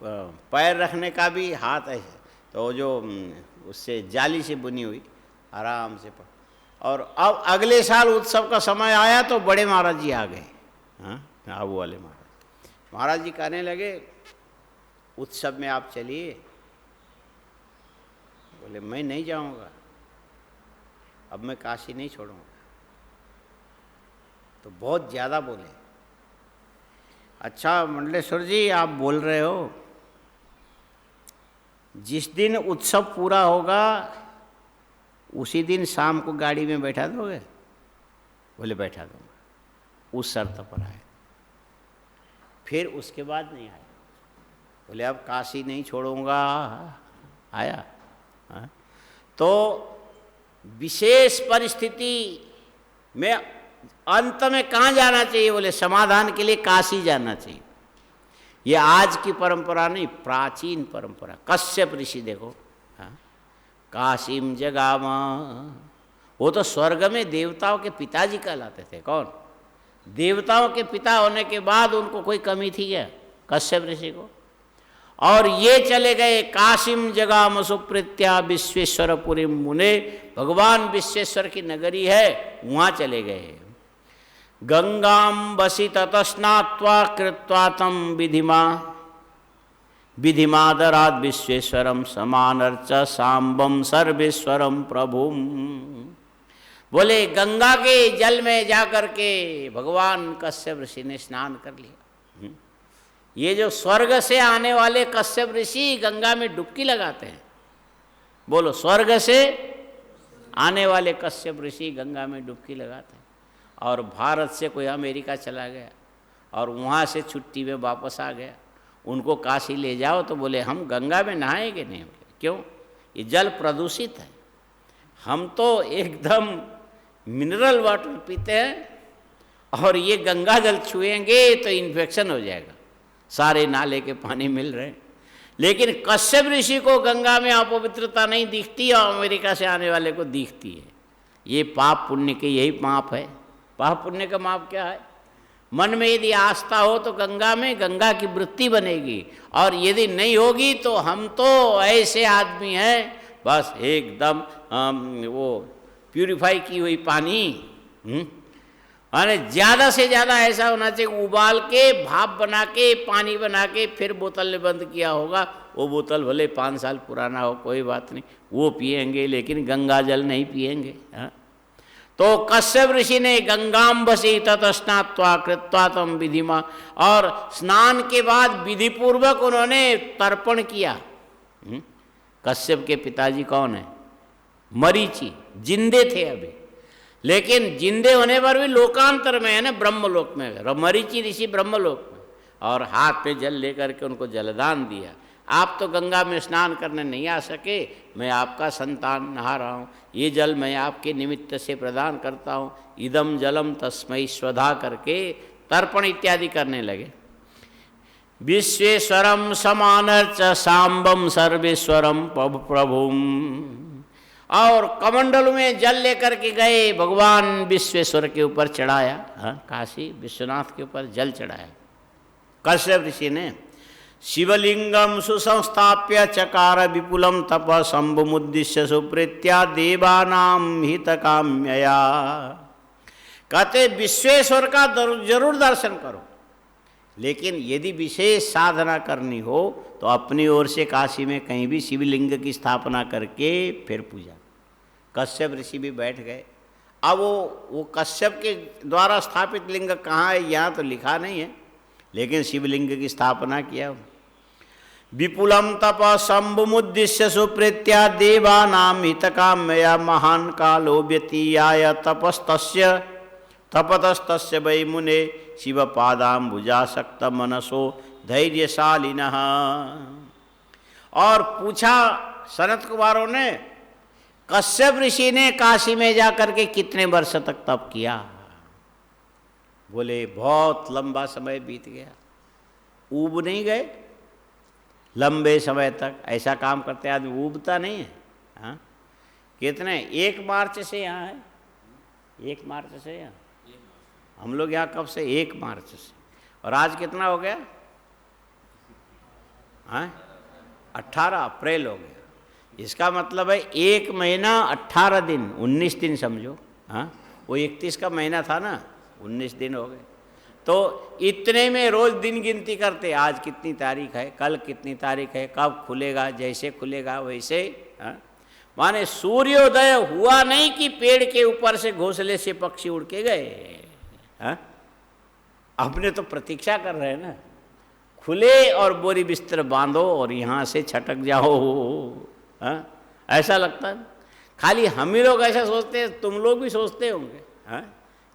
पैर रखने का भी हाथ ऐसे, तो जो उससे जाली से बुनी हुई आराम से पढ़। और अब अगले साल उत्सव का समय आया तो बड़े महाराज जी आ गए, हाँ, आबू वाले महाराज जी कहने लगे उत्सव में आप चलिए। बोले मैं नहीं जाऊंगा, अब मैं काशी नहीं छोड़ूंगा। तो बहुत ज़्यादा बोले। अच्छा मंडलेश्वर जी आप बोल रहे हो, जिस दिन उत्सव पूरा होगा उसी दिन शाम को गाड़ी में बैठा दोगे? बोले बैठा दूंगा। उस शर्त पर आए, फिर उसके बाद नहीं आया। बोले अब काशी नहीं छोड़ूंगा, आया। हाँ? तो विशेष परिस्थिति में अंत में कहाँ जाना चाहिए? बोले समाधान के लिए काशी जाना चाहिए। ये आज की परंपरा नहीं, प्राचीन परंपरा। कश्यप ऋषि देखो, हाँ, काशीम जगामा, वो तो स्वर्ग में देवताओं के पिताजी कहलाते थे। कौन? देवताओं के पिता होने के बाद उनको कोई कमी थी क्या कश्यप ऋषि को? और ये चले गए काशीम जगाम सुप्रीत्या विश्वेश्वरपुरी मुने, भगवान विश्वेश्वर की नगरी है, वहाँ चले गए। गंगाम बसी ततस्नात्वा कृत्वा तम विधिमा विधिमादराद विश्वेश्वरम समानर्च सांबम सर्वेश्वरम प्रभुम। बोले गंगा के जल में जाकर के भगवान कश्यप ऋषि ने स्नान कर लिया। ये जो स्वर्ग से आने वाले कश्यप ऋषि गंगा में डुबकी लगाते हैं। बोलो, स्वर्ग से आने वाले कश्यप ऋषि गंगा में डुबकी लगाते हैं। और भारत से कोई अमेरिका चला गया और वहाँ से छुट्टी में वापस आ गया, उनको काशी ले जाओ तो बोले हम गंगा में नहाएंगे नहीं। बोले क्यों? ये जल प्रदूषित है, हम तो एकदम मिनरल वाटर पीते हैं और ये गंगा जल छुएंगे तो इन्फेक्शन हो जाएगा, सारे नाले के पानी मिल रहे हैं। लेकिन कश्यप ऋषि को गंगा में अपवित्रता नहीं दिखती और अमेरिका से आने वाले को दिखती है। ये पाप पुण्य के यही माप है। पाप पुण्य का माप क्या है? मन में यदि आस्था हो तो गंगा में गंगा की वृत्ति बनेगी, और यदि नहीं होगी तो हम तो ऐसे आदमी हैं बस एकदम वो प्यूरिफाई की हुई पानी। अरे ज़्यादा से ज़्यादा ऐसा होना चाहिए, उबाल के भाप बना के पानी बना के फिर बोतल में बंद किया होगा। वो बोतल भले 5 साल पुराना हो, कोई बात नहीं, वो पिएंगे, लेकिन गंगा जल नहीं पिएंगे। हाँ, तो कश्यप ऋषि ने गंगाम्बसी ततस्नात्वा कृत्वा तम विधिमा, और स्नान के बाद विधि पूर्वक उन्होंने तर्पण किया। कश्यप के पिताजी कौन है? मरीचि। जिंदे थे अभी, लेकिन जिंदे होने पर भी लोकांतर में है ना, ब्रह्मलोक में। मरीचि ऋषि ब्रह्मलोक में, और हाथ पे जल लेकर के उनको जलदान दिया। आप तो गंगा में स्नान करने नहीं आ सके, मैं आपका संतान नहा रहा हूँ, ये जल मैं आपके निमित्त से प्रदान करता हूँ। इदम जलम तस्मै स्वधा करके तर्पण इत्यादि करने लगे। विश्वेश्वरम समानर्च सांबम सर्वेश्वरम प्रभुम, और कमंडल में जल लेकर के गए, भगवान विश्वेश्वर के ऊपर चढ़ाया। काशी विश्वनाथ के ऊपर जल चढ़ाया कश्यप ऋषि ने। शिवलिंगम सुसंस्थाप्य चकार विपुलम तप शंभुमुद्दिश्य सुप्रीत्या देवानाम हित काम्यया। कहते विश्वेश्वर का जरूर दर्शन करो, लेकिन यदि विशेष साधना करनी हो तो अपनी ओर से काशी में कहीं भी शिवलिंग की स्थापना करके फिर पूजा। कश्यप ऋषि भी बैठ गए। अब वो कश्यप के द्वारा स्थापित लिंग कहाँ है यहाँ तो लिखा नहीं है, लेकिन शिवलिंग की स्थापना किया। विपुलम तप शंभुमुद्दिश्य सुप्रीत्या देवानाम हितकाम्यया महान कालो व्यतीयाय तपतस्तस्य वै मुने शिवपादाम्बुजासक्त मनसो धैर्यशालिनः। और पूछा सनत कुमारों ने, कश्यप ऋषि ने काशी में जाकर के कितने वर्ष तक तप किया? बोले बहुत लंबा समय बीत गया। ऊब नहीं गए लंबे समय तक? ऐसा काम करते आदमी ऊबता नहीं है। हाँ, कितने 1 मार्च से यहाँ है, 1 मार्च से यहाँ हम लोग यहाँ कब से? 1 मार्च से। और आज कितना हो गया? हाँ, 18 अप्रैल हो गया। इसका मतलब है 1 महीना 18 दिन, 19 दिन समझो। हाँ, वो 31 का महीना था ना, 19 दिन हो गए। तो इतने में रोज दिन गिनती करते, आज कितनी तारीख है, कल कितनी तारीख है, कब खुलेगा, जैसे खुलेगा वैसे। माने सूर्योदय हुआ नहीं कि पेड़ के ऊपर से घोंसले से पक्षी उड़ के गए। अपने तो प्रतीक्षा कर रहे हैं ना, खुले और बोरी बिस्तर बांधो और यहाँ से छटक जाओ। ऐसा लगता है। खाली हम ही लोग ऐसा सोचते हैं, तुम लोग भी सोचते होंगे।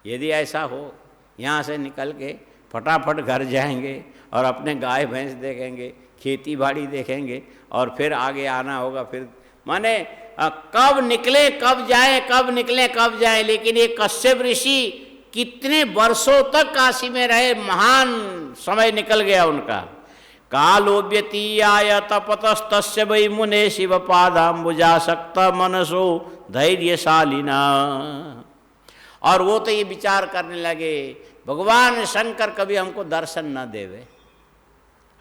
यदि ऐसा हो, यहाँ से निकल के फटाफट घर जाएंगे और अपने गाय भैंस देखेंगे, खेती बाड़ी देखेंगे, और फिर आगे आना होगा। फिर माने कब निकले कब जाए, कब निकले कब जाए। लेकिन ये कश्यप ऋषि कितने वर्षों तक काशी में रहे, महान समय निकल गया उनका। कालो व्यतीयाय तपतस्तस्य वै मुने शिवपादाम्बुजासक्त मनसो धैर्यशालिना। और वो तो ये विचार करने लगे, भगवान शंकर कभी हमको दर्शन न देवे,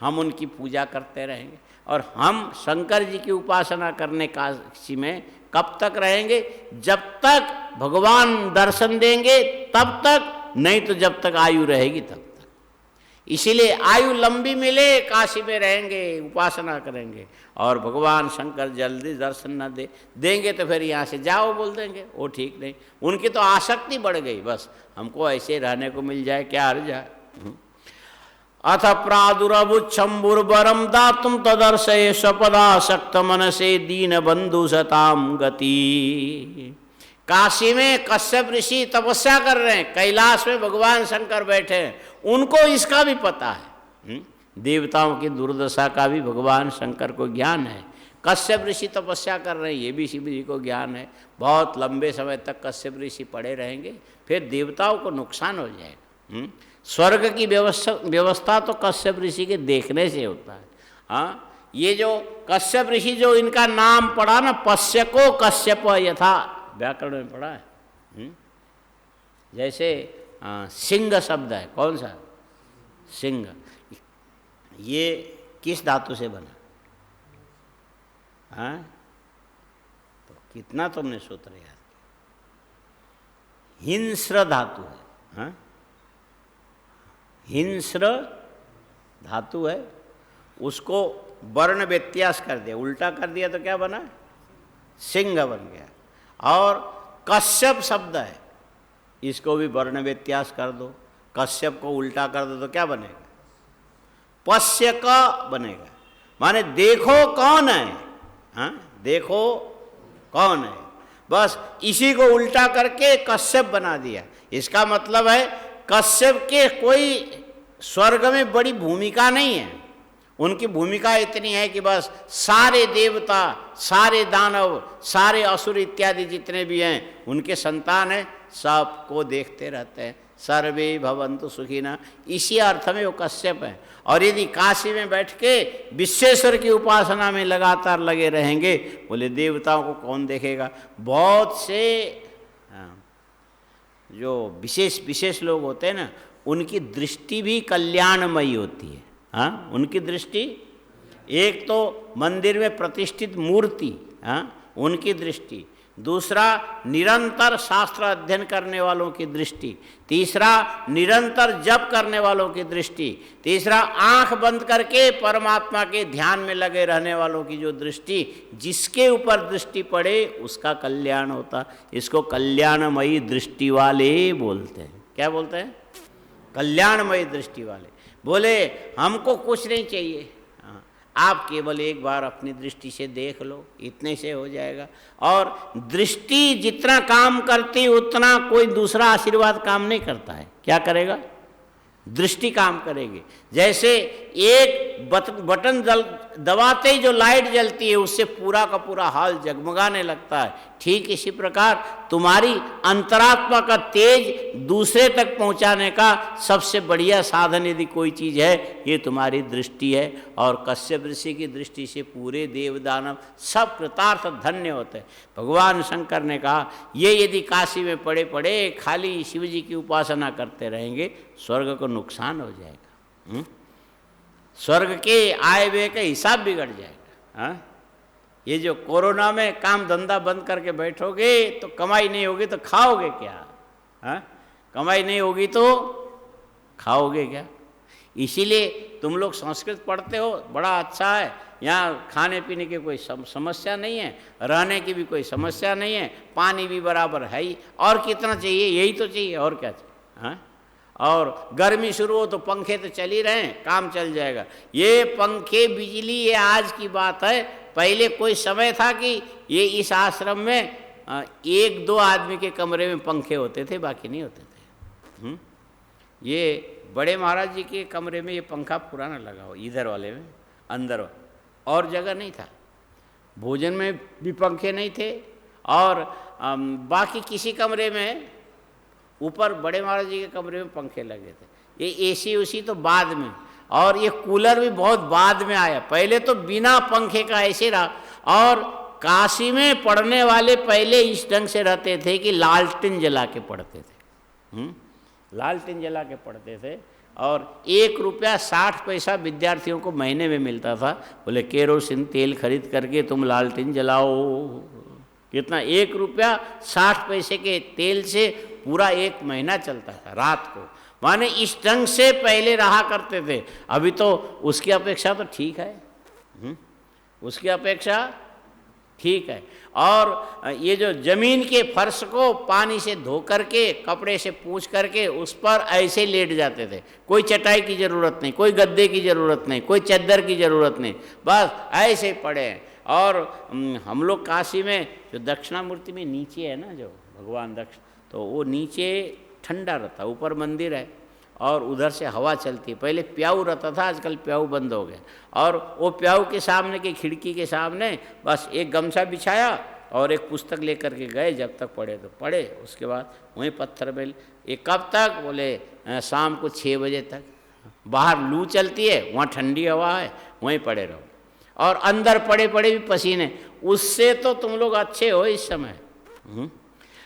हम उनकी पूजा करते रहेंगे। और हम शंकर जी की उपासना करने काशी में कब तक रहेंगे? जब तक भगवान दर्शन देंगे तब तक, नहीं तो जब तक आयु रहेगी तब तक। इसीलिए आयु लंबी मिले काशी में रहेंगे, उपासना करेंगे, और भगवान शंकर जल्दी दर्शन न देंगे तो फिर यहाँ से जाओ बोल देंगे, वो ठीक नहीं। उनकी तो आसक्ति बढ़ गई, बस हमको ऐसे रहने को मिल जाए, क्या हर्ज है। अथ प्रादुरभुच्छम्बुर्वरम दातुम तदर्शये स्वपदासक्त मनसे दीन बंधु सताम गति। काशी में कश्यप ऋषि तपस्या कर रहे हैं, कैलाश में भगवान शंकर बैठे हैं, उनको इसका भी पता है। देवताओं की दुर्दशा का भी भगवान शंकर को ज्ञान है। कश्यप ऋषि तपस्या कर रहे हैं, ये भी शिव जी को ज्ञान है। बहुत लंबे समय तक कश्यप ऋषि पड़े रहेंगे, फिर देवताओं को नुकसान हो जाएगा। स्वर्ग की व्यवस्था तो कश्यप ऋषि के देखने से होता है। हाँ, ये जो कश्यप ऋषि, जो इनका नाम पढ़ा ना, पश्यको कश्यप यथा, व्याकरण में पढ़ा है। जैसे सिंह शब्द है, कौन सा? सिंह। ये किस धातु से बना? हाँ, तो कितना तुमने सूत्र याद किया? हिंस्र धातु है। हाँ, हिंस्र धातु है, उसको वर्ण व्यत्यास कर दिया, उल्टा कर दिया तो क्या बना? सिंह बन गया। और कश्यप शब्द है, इसको भी वर्ण व्यत्यास कर दो, कश्यप को उल्टा कर दो तो क्या बनेगा? पश्य का बनेगा, माने देखो कौन है। हाँ, देखो कौन है, बस इसी को उल्टा करके कश्यप बना दिया। इसका मतलब है कश्यप के कोई स्वर्ग में बड़ी भूमिका नहीं है, उनकी भूमिका इतनी है कि बस सारे देवता, सारे दानव, सारे असुर इत्यादि जितने भी हैं उनके संतान हैं, सबको देखते रहते हैं। सर्वे भवन्तु सुखिनः, इसी अर्थ में वो कश्यप हैं। और यदि काशी में बैठ के विश्वेश्वर की उपासना में लगातार लगे रहेंगे, बोले देवताओं को कौन देखेगा? बहुत से जो विशेष लोग होते हैं ना, उनकी दृष्टि भी कल्याणमयी होती है। हाँ, उनकी दृष्टि, एक तो मंदिर में प्रतिष्ठित मूर्ति, हाँ, उनकी दृष्टि, दूसरा निरंतर शास्त्र अध्ययन करने वालों की दृष्टि, तीसरा निरंतर जप करने वालों की दृष्टि, तीसरा आंख बंद करके परमात्मा के ध्यान में लगे रहने वालों की जो दृष्टि, जिसके ऊपर दृष्टि पड़े उसका कल्याण होता। इसको कल्याणमयी दृष्टि वाले बोलते हैं। क्या बोलते हैं? कल्याणमयी दृष्टि वाले। बोले हमको कुछ नहीं चाहिए, आप केवल एक बार अपनी दृष्टि से देख लो, इतने से हो जाएगा। और दृष्टि जितना काम करती उतना कोई दूसरा आशीर्वाद काम नहीं करता है। क्या करेगा? दृष्टि काम करेगी। जैसे एक बटन दबाते ही जो लाइट जलती है उससे पूरा का पूरा हाल जगमगाने लगता है, ठीक इसी प्रकार तुम्हारी अंतरात्मा का तेज दूसरे तक पहुंचाने का सबसे बढ़िया साधन यदि कोई चीज़ है, ये तुम्हारी दृष्टि है। और कश्यप ऋषि की दृष्टि से पूरे देव दानव सब कृतार्थ धन्य होते हैं। भगवान शंकर ने कहा, ये यदि काशी में पड़े पड़े खाली शिव जी की उपासना करते रहेंगे, स्वर्ग को नुकसान हो जाएगा। स्वर्ग के आय व्यय का हिसाब बिगड़ जाएगा। हाँ, ये जो कोरोना में काम धंधा बंद करके बैठोगे तो कमाई नहीं होगी तो खाओगे क्या? हाँ, कमाई नहीं होगी तो खाओगे क्या? इसीलिए तुम लोग संस्कृत पढ़ते हो, बड़ा अच्छा है। यहाँ खाने पीने की कोई समस्या नहीं है, रहने की भी कोई समस्या नहीं है, पानी भी बराबर है ही, और कितना चाहिए? यही तो चाहिए, और क्या चाहिए? हाँ, और गर्मी शुरू हो तो पंखे तो चल ही रहे हैं, काम चल जाएगा। ये पंखे बिजली ये आज की बात है, पहले कोई समय था कि ये इस आश्रम में एक दो आदमी के कमरे में पंखे होते थे, बाकी नहीं होते थे। ये बड़े महाराज जी के कमरे में ये पंखा पुराना लगा हो, इधर वाले में, अंदर और जगह नहीं था। भोजन में भी पंखे नहीं थे, और बाकी किसी कमरे में, ऊपर बड़े महाराज जी के कमरे में पंखे लगे थे। ये एसी उसी तो बाद में, और ये कूलर भी बहुत बाद में आया, पहले तो बिना पंखे का ऐसे रहा। और काशी में पढ़ने वाले पहले इस ढंग से रहते थे कि लालटेन जला के पढ़ते थे। लालटेन जला के पढ़ते थे। और 1 रुपया 60 पैसा विद्यार्थियों को महीने में मिलता था। बोले केरोसिन तेल खरीद करके तुम लालटेन जलाओ। कितना? 1 रुपया 60 पैसे के तेल से पूरा 1 महीना चलता था रात को। माने इस ढंग से पहले रहा करते थे। अभी तो उसकी अपेक्षा तो ठीक है, उसकी अपेक्षा ठीक है। और ये जो जमीन के फर्श को पानी से धो करके कपड़े से पूंछ करके उस पर ऐसे लेट जाते थे। कोई चटाई की ज़रूरत नहीं, कोई गद्दे की ज़रूरत नहीं, कोई चद्दर की ज़रूरत नहीं, बस ऐसे पड़े हैं। और हम लोग काशी में जो दक्षिणामूर्ति में नीचे है ना, जो भगवान दक्ष, तो वो नीचे ठंडा रहता, ऊपर मंदिर है और उधर से हवा चलती है। पहले प्याऊ रहता था, आजकल प्याऊ बंद हो गया। और वो प्याऊ के सामने की खिड़की के सामने बस एक गमछा बिछाया और एक पुस्तक लेकर के गए, जब तक पढ़े तो पढ़े, उसके बाद वहीं पत्थर में। ये कब तक? बोले शाम को 6 बजे तक। बाहर लू चलती है, वहाँ ठंडी हवा है, वहीं पड़े रहो। और अंदर पड़े पड़े भी पसीने। उससे तो तुम लोग अच्छे हो इस समय।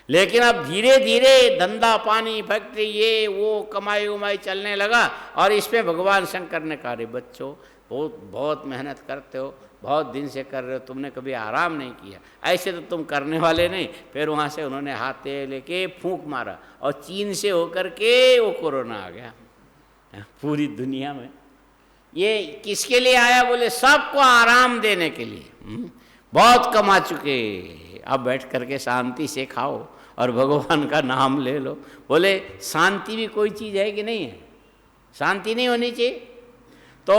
लेकिन अब धीरे धीरे धंधा पानी फैक्ट्री ये वो कमाई उमाई चलने लगा और इसमें भगवान शंकर ने कहा, रे बच्चों बहुत मेहनत करते हो, बहुत दिन से कर रहे हो, तुमने कभी आराम नहीं किया, ऐसे तो तुम करने वाले नहीं। फिर वहाँ से उन्होंने हाथे लेके फूंक मारा और चीन से होकर के वो कोरोना आ गया पूरी दुनिया में। ये किसके लिए आया? बोले सबको आराम देने के लिए। बहुत कमा चुके, अब बैठ करके शांति से खाओ और भगवान का नाम ले लो। बोले शांति भी कोई चीज़ है कि नहीं है? शांति नहीं होनी चाहिए। तो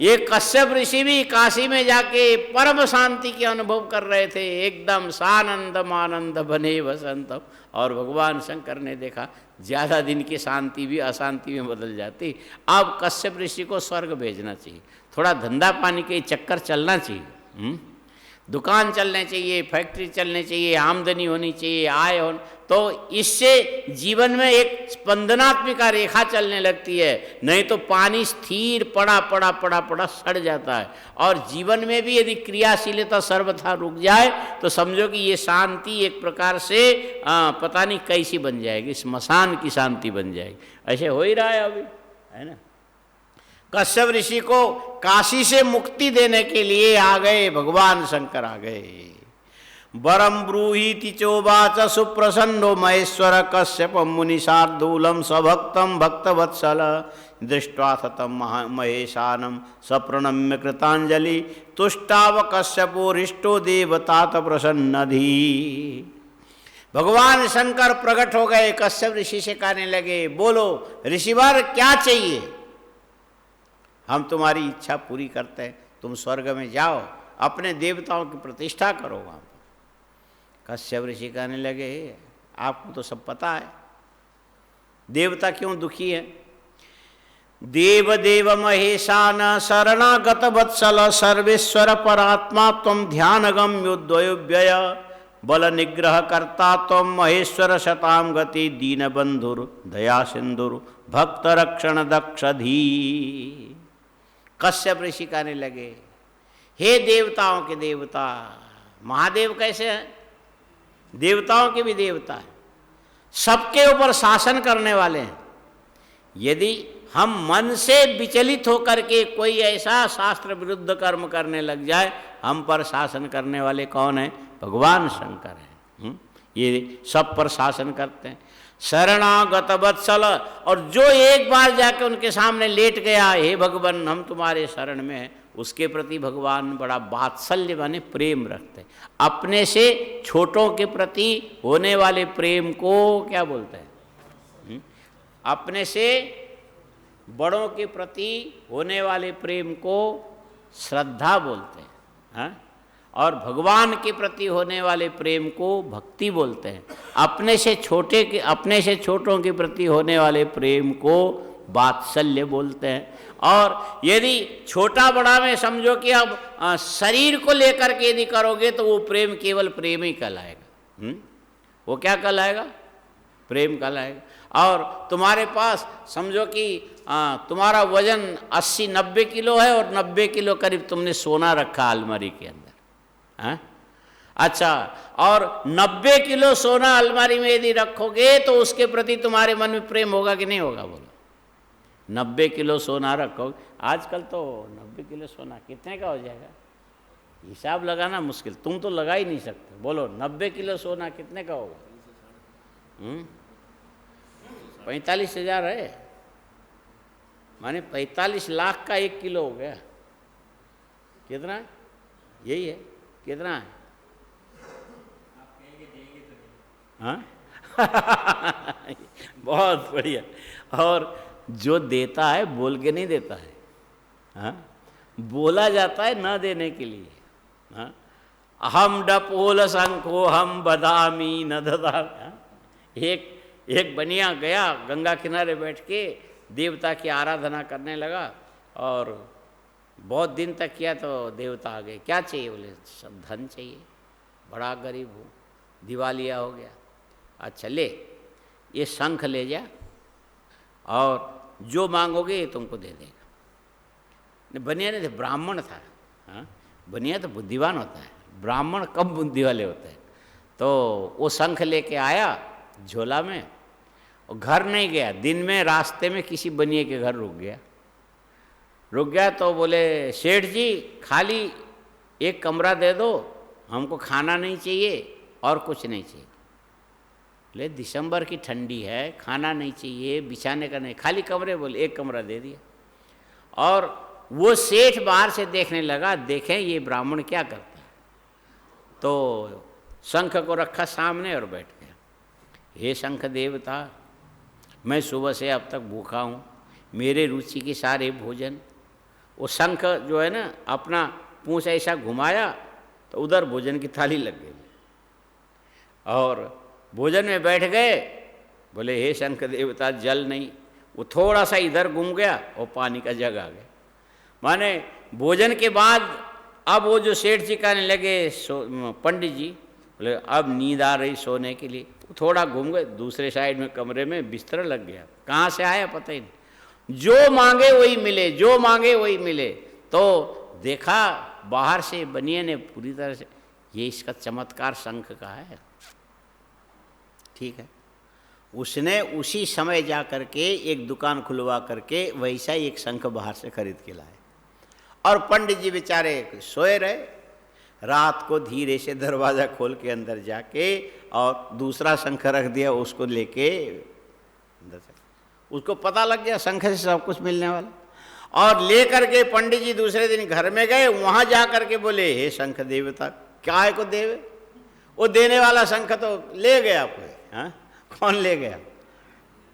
ये कश्यप ऋषि भी काशी में जाके परम शांति के अनुभव कर रहे थे, एकदम सानंदम आनंद बने वसंतम। और भगवान शंकर ने देखा ज़्यादा दिन की शांति भी अशांति में बदल जाती। अब कश्यप ऋषि को स्वर्ग भेजना चाहिए, थोड़ा धंधा पानी के चक्कर चलना चाहिए, दुकान चलने चाहिए, फैक्ट्री चलने चाहिए, आमदनी होनी चाहिए, आय हो, तो इससे जीवन में एक स्पंदनात्मक रेखा चलने लगती है। नहीं तो पानी स्थिर पड़ा पड़ा पड़ा पड़ा सड़ जाता है। और जीवन में भी यदि क्रियाशीलता सर्वथा रुक जाए तो समझो कि ये शांति एक प्रकार से पता नहीं कैसी बन जाएगी, स्मशान की शांति बन जाएगी। ऐसे हो ही रहा है अभी, है ना। कश्यप ऋषि को काशी से मुक्ति देने के लिए आ गए, भगवान शंकर आ गए। वरम ब्रूहीति चोवाच सुप्रसन्नो महेश्वर कश्यपम मुनिशार्दूलम सभक्तम भक्तवत्सल दृष्ट्वा तम महेशानम सप्रणम्य कृतांजलि तुष्टाव कश्यपो हृष्टो देवतात प्रसन्नधि। भगवान शंकर प्रकट हो गए, कश्यप ऋषि से कहने लगे, बोलो ऋषिवर क्या चाहिए, हम तुम्हारी इच्छा पूरी करते हैं, तुम स्वर्ग में जाओ, अपने देवताओं की प्रतिष्ठा करो वहाँ पर। कश्यप ऋषि कहने लगे, आपको तो सब पता है देवता क्यों दुखी है। देव देव महेशान शरणागत वत्सल सर्वेश्वर परात्मा त्वं ध्यानगम्योद्वयोव्यय बल निग्रह कर्ता त्वं महेश्वर शताम गति दीन बंधुर दया सिंधुर भक्त रक्षण दक्षधी। कश्यप ऋषि कहने लगे, हे देवताओं के देवता, महादेव कैसे हैं? देवताओं के भी देवता है, सबके ऊपर शासन करने वाले हैं। यदि हम मन से विचलित होकर के कोई ऐसा शास्त्र विरुद्ध कर्म करने लग जाए, हम पर शासन करने वाले कौन है? भगवान शंकर हैं। ये सब पर शासन करते हैं। शरणागत वत्सल, और जो एक बार जाके उनके सामने लेट गया, हे भगवान हम तुम्हारे शरण में हैं, उसके प्रति भगवान बड़ा वात्सल्य माने प्रेम रखते हैं। अपने से छोटों के प्रति होने वाले प्रेम को क्या बोलते हैं? अपने से बड़ों के प्रति होने वाले प्रेम को श्रद्धा बोलते हैं, हाँ? और भगवान के प्रति होने वाले प्रेम को भक्ति बोलते हैं। अपने से छोटों के प्रति होने वाले प्रेम को वात्सल्य बोलते हैं। और यदि छोटा बड़ा में समझो कि अब शरीर को लेकर के यदि करोगे तो वो प्रेम केवल प्रेम ही कहलाएगा। वो क्या कहलाएगा? प्रेम कहलाएगा। और तुम्हारे पास समझो कि तुम्हारा वजन 80-90 किलो है और 90 किलो करीब तुमने सोना रखा अलमारी के अंदर, हाँ? अच्छा, और 90 किलो सोना अलमारी में यदि रखोगे तो उसके प्रति तुम्हारे मन में प्रेम होगा कि नहीं होगा? बोलो, 90 किलो सोना रखो, आजकल तो 90 किलो सोना कितने का हो जाएगा, हिसाब लगाना मुश्किल, तुम तो लगा ही नहीं सकते। बोलो 90 किलो सोना कितने का होगा? 45,000 है, माने 45 लाख का 1 किलो हो गया। कितना है? यही है। कितना है? हाँ बहुत बढ़िया। और जो देता है बोल के नहीं देता है, हाँ बोला जाता है न देने के लिए। हाँ अहम डपोल संको हम बदामी न ददा। एक बनिया गया गंगा किनारे बैठ के देवता की आराधना करने लगा और बहुत दिन तक किया तो देवता आ गए। क्या चाहिए? बोले सब धन चाहिए, बड़ा गरीब हूँ, दिवालिया हो गया। अच्छा ले ये शंख ले जा और जो मांगोगे ये तुमको दे देगा। बनिया नहीं थे, ब्राह्मण था। हाँ बनिया तो बुद्धिवान होता है, ब्राह्मण कम बुद्धि वाले होते हैं। तो वो शंख लेके आया झोला में और घर नहीं गया। दिन में रास्ते में किसी बनिए के घर रुक गया तो बोले सेठ जी खाली एक कमरा दे दो, हमको खाना नहीं चाहिए और कुछ नहीं चाहिए। बोले दिसंबर की ठंडी है, खाना नहीं चाहिए, बिछाने का नहीं, खाली कमरे। बोले एक कमरा दे दिया। और वो सेठ बाहर से देखने लगा, देखें ये ब्राह्मण क्या करता है। तो शंख को रखा सामने और बैठ गया। हे शंख देवता, मैं सुबह से अब तक भूखा हूँ, मेरे रुचि के सारे भोजन। वो शंख जो है ना अपना पूंछ ऐसा घुमाया तो उधर भोजन की थाली लग गई और भोजन में बैठ गए। बोले हे शंख देवता जल नहीं। वो थोड़ा सा इधर घूम गया और पानी का जग आ गया। माने भोजन के बाद अब वो जो सेठ जी कहने लगे पंडित जी, बोले अब नींद आ रही सोने के लिए। थोड़ा घूम गए, दूसरे साइड में कमरे में बिस्तर लग गया। कहाँ से आया पता ही नहीं। जो मांगे वही मिले, जो मांगे वही मिले। तो देखा बाहर से बनिए ने पूरी तरह से, ये इसका चमत्कार शंख का है। ठीक है, उसने उसी समय जा करके एक दुकान खुलवा करके वैसा ही एक शंख बाहर से खरीद के लाए। और पंडित जी बेचारे सोए रहे। रात को धीरे से दरवाज़ा खोल के अंदर जाके और दूसरा शंख रख दिया, उसको लेके अंदर से उसको पता लग गया शंख से सब कुछ मिलने वाला। और ले करके पंडित जी दूसरे दिन घर में गए। वहाँ जा करके बोले हे शंख देवता, क्या है को देवे? वो देने वाला शंख तो ले गया कोई। हाँ कौन ले गया?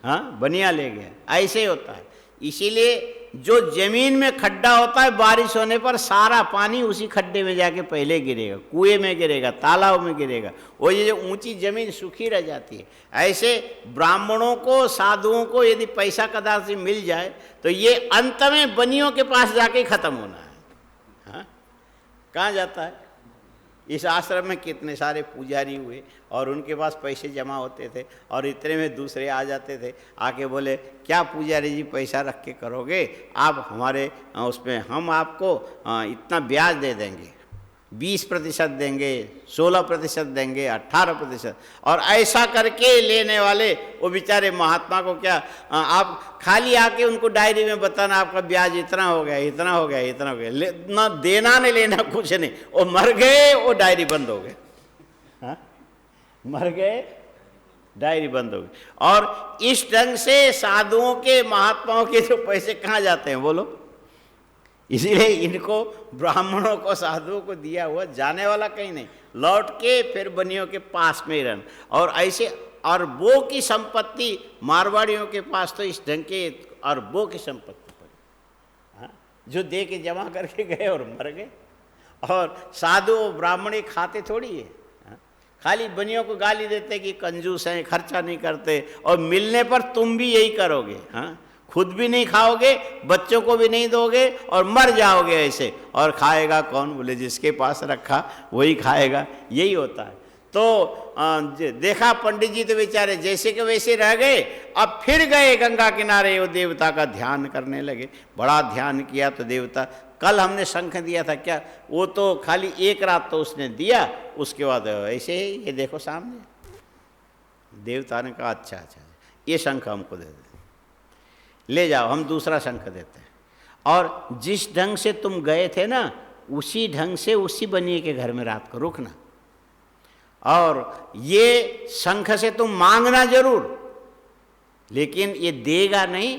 हाँ बनिया ले गया। ऐसे ही होता है। इसीलिए जो जमीन में खड्डा होता है, बारिश होने पर सारा पानी उसी खड्डे में जाके पहले गिरेगा, कुएं में गिरेगा, तालाब में गिरेगा। वो ये जो ऊंची जमीन सूखी रह जाती है। ऐसे ब्राह्मणों को, साधुओं को यदि पैसा कदार से मिल जाए तो ये अंत में बनियों के पास जाके ख़त्म होना है। हाँ कहाँ जाता है? इस आश्रम में कितने सारे पुजारी हुए और उनके पास पैसे जमा होते थे और इतने में दूसरे आ जाते थे, आके बोले क्या पुजारी जी पैसा रख के करोगे आप हमारे उसमें, हम आपको इतना ब्याज दे देंगे, 20% देंगे, 16% देंगे, 18%। और ऐसा करके लेने वाले वो बेचारे महात्मा को क्या, आप खाली आके उनको डायरी में बताना आपका ब्याज इतना हो गया, इतना हो गया, इतना हो गया, ना देना नहीं लेना कुछ नहीं। वो मर गए, वो डायरी बंद हो गए। हाँ मर गए, डायरी बंद हो गई। और इस ढंग से साधुओं के, महात्माओं के जो पैसे कहाँ जाते हैं बोलो? इसीलिए इनको ब्राह्मणों को, साधुओं को दिया हुआ जाने वाला कहीं नहीं, लौट के फिर बनियों के पास में ही रहना। और ऐसे अरबों की संपत्ति मारवाड़ियों के पास तो इस ढंग के अरबों की संपत्ति पड़ी। हाँ जो दे के जमा करके गए और मर गए। और साधु ब्राह्मणी खाते थोड़ी है। हाँ? खाली बनियों को गाली देते कि कंजूस हैं, खर्चा नहीं करते, और मिलने पर तुम भी यही करोगे। हाँ खुद भी नहीं खाओगे, बच्चों को भी नहीं दोगे और मर जाओगे ऐसे। और खाएगा कौन? बोले जिसके पास रखा वही खाएगा। यही होता है। तो देखा पंडित जी तो बेचारे जैसे के वैसे रह गए। अब फिर गए गंगा किनारे, वो देवता का ध्यान करने लगे। बड़ा ध्यान किया तो देवता, कल हमने शंख दिया था क्या, वो तो खाली एक रात तो उसने दिया, उसके बाद ऐसे ही ये देखो सामने। देवता ने कहा अच्छा अच्छा ये शंख हमको दे दे। ले जाओ, हम दूसरा शंख देते हैं। और जिस ढंग से तुम गए थे ना, उसी ढंग से उसी बनिए के घर में रात को रुकना, और ये शंख से तुम मांगना जरूर, लेकिन ये देगा नहीं,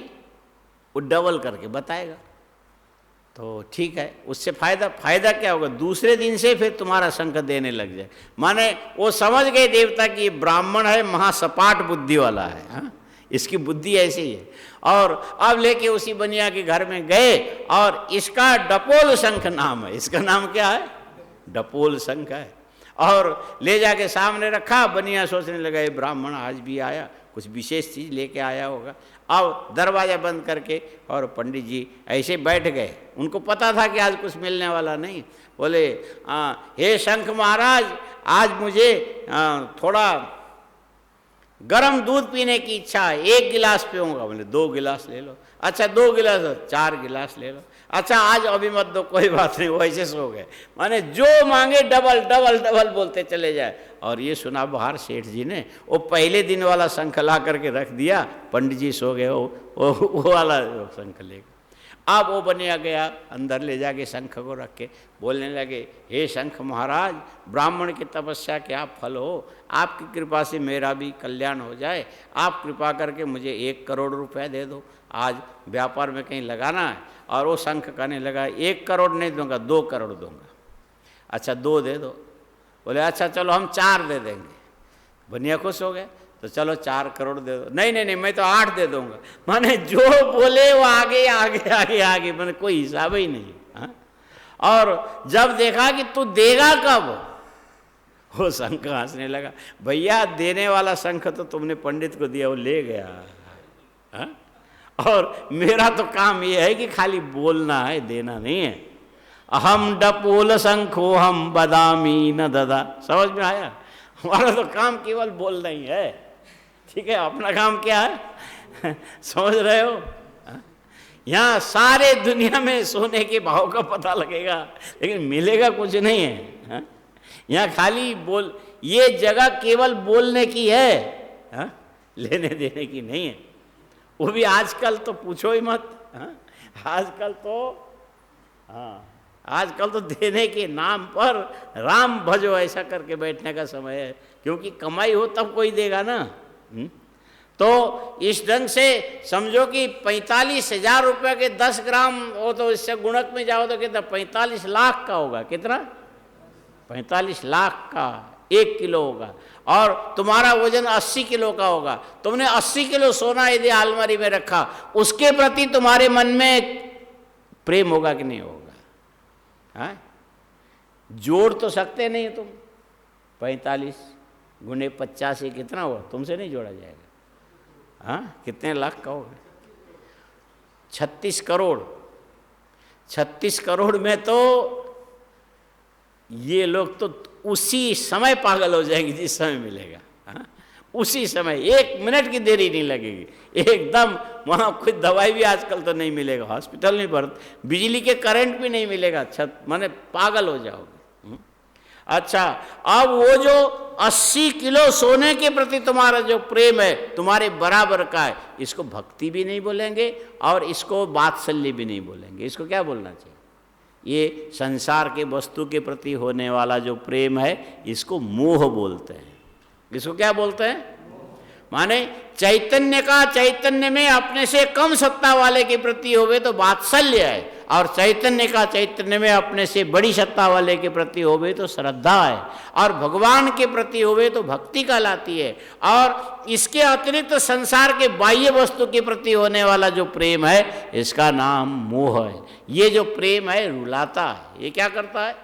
वो डबल करके बताएगा। तो ठीक है, उससे फायदा क्या होगा, दूसरे दिन से फिर तुम्हारा शंख देने लग जाए। माने वो समझ गए देवता कि ये ब्राह्मण है, महासपाट बुद्धि वाला है, हाँ? इसकी बुद्धि ऐसी है। और अब लेके उसी बनिया के घर में गए, और इसका डपोल शंख नाम है। इसका नाम क्या है? डपोल शंख है। और ले जाके सामने रखा। बनिया सोचने लगा ये ब्राह्मण आज भी आया, कुछ विशेष चीज़ लेके आया होगा। अब दरवाज़ा बंद करके और पंडित जी ऐसे बैठ गए। उनको पता था कि आज कुछ मिलने वाला नहीं। बोले हे शंख महाराज, आज मुझे थोड़ा गरम दूध पीने की इच्छा है, 1 गिलास पीऊँगा। बोले 2 गिलास ले लो। अच्छा 2 गिलास, 4 गिलास ले लो। अच्छा आज अभी मत दो, कोई बात नहीं, वैसे सो गए। माने जो मांगे डबल डबल डबल बोलते चले जाए। और ये सुना बाहर सेठ जी ने, वो पहले दिन वाला शंख ला करके रख दिया। पंडित जी सो गए, वो वाला शंख ले गए। अब वो बनिया गया, अंदर ले जाके शंख को रख के बोलने लगे, हे शंख महाराज, ब्राह्मण की तपस्या क्या फल हो, आपकी कृपा से मेरा भी कल्याण हो जाए। आप कृपा करके मुझे 1 करोड़ रुपए दे दो, आज व्यापार में कहीं लगाना है। और वो शंख कहने लगा 1 करोड़ नहीं दूंगा, 2 करोड़ दूंगा। अच्छा 2 दे दो। बोले अच्छा चलो हम 4 दे देंगे। बनिया खुश हो गए, तो चलो 4 करोड़ दे दो। नहीं नहीं नहीं, मैं तो 8 दे दूंगा। माने जो बोले वो आगे आगे आगे आगे, मैंने कोई हिसाब ही नहीं। हाँ? और जब देखा कि तू देगा कब, वो शंख हंसने लगा। भैया देने वाला शंख तो तुमने पंडित को दिया, वो ले गया। हाँ? और मेरा तो काम ये है कि खाली बोलना है, देना नहीं है। अहम डपोल शंखो हम बदामी न ददा। समझ में आया? हमारा तो काम केवल बोलना ही है। ठीक है, अपना काम क्या है? समझ रहे हो? यहाँ सारे दुनिया में सोने के भाव का पता लगेगा, लेकिन मिलेगा कुछ नहीं है। यहाँ खाली बोल, ये जगह केवल बोलने की है, लेने देने की नहीं है। वो भी आजकल तो पूछो ही मत। आजकल तो देने के नाम पर राम भजो ऐसा करके बैठने का समय है, क्योंकि कमाई हो तब कोई देगा ना। तो इस ढंग से समझो कि 45,000 रुपये के 10 ग्राम हो, तो इससे गुणक में जाओ तो कितना, 45 लाख का होगा। कितना? 45 लाख का 1 किलो होगा। और तुम्हारा वजन 80 किलो का होगा। तुमने 80 किलो सोना यदि अलमारी में रखा, उसके प्रति तुम्हारे मन में प्रेम होगा कि नहीं होगा? हाँ? जोड़ तो सकते नहीं तुम। 45 गुने 85 कितना हुआ? तुमसे नहीं जोड़ा जाएगा। हाँ? कितने लाख का होगा? 36 करोड़। 36 करोड़ में तो ये लोग तो उसी समय पागल हो जाएंगे जिस समय मिलेगा। हाँ? उसी समय 1 मिनट की देरी नहीं लगेगी, एकदम। वहाँ कोई दवाई भी आजकल तो नहीं मिलेगा, हॉस्पिटल नहीं भरते, बिजली के करंट भी नहीं मिलेगा, छत माने पागल हो जाओगे। अच्छा, अब वो जो 80 किलो सोने के प्रति तुम्हारा जो प्रेम है, तुम्हारे बराबर का है, इसको भक्ति भी नहीं बोलेंगे और इसको वात्सल्य भी नहीं बोलेंगे। इसको क्या बोलना चाहिए? ये संसार के वस्तु के प्रति होने वाला जो प्रेम है, इसको मोह बोलते हैं। इसको क्या बोलते हैं? माने चैतन्य का चैतन्य में अपने से कम सत्ता वाले के प्रति होवे तो वात्सल्य है, और चैतन्य का चैतन्य में अपने से बड़ी सत्ता वाले के प्रति होवे तो श्रद्धा है, और भगवान के प्रति होवे तो भक्ति कहलाती है। और इसके अतिरिक्त संसार के बाह्य वस्तु के प्रति होने वाला जो प्रेम है, इसका नाम मोह है। ये जो प्रेम है रुलाता है। ये क्या करता है?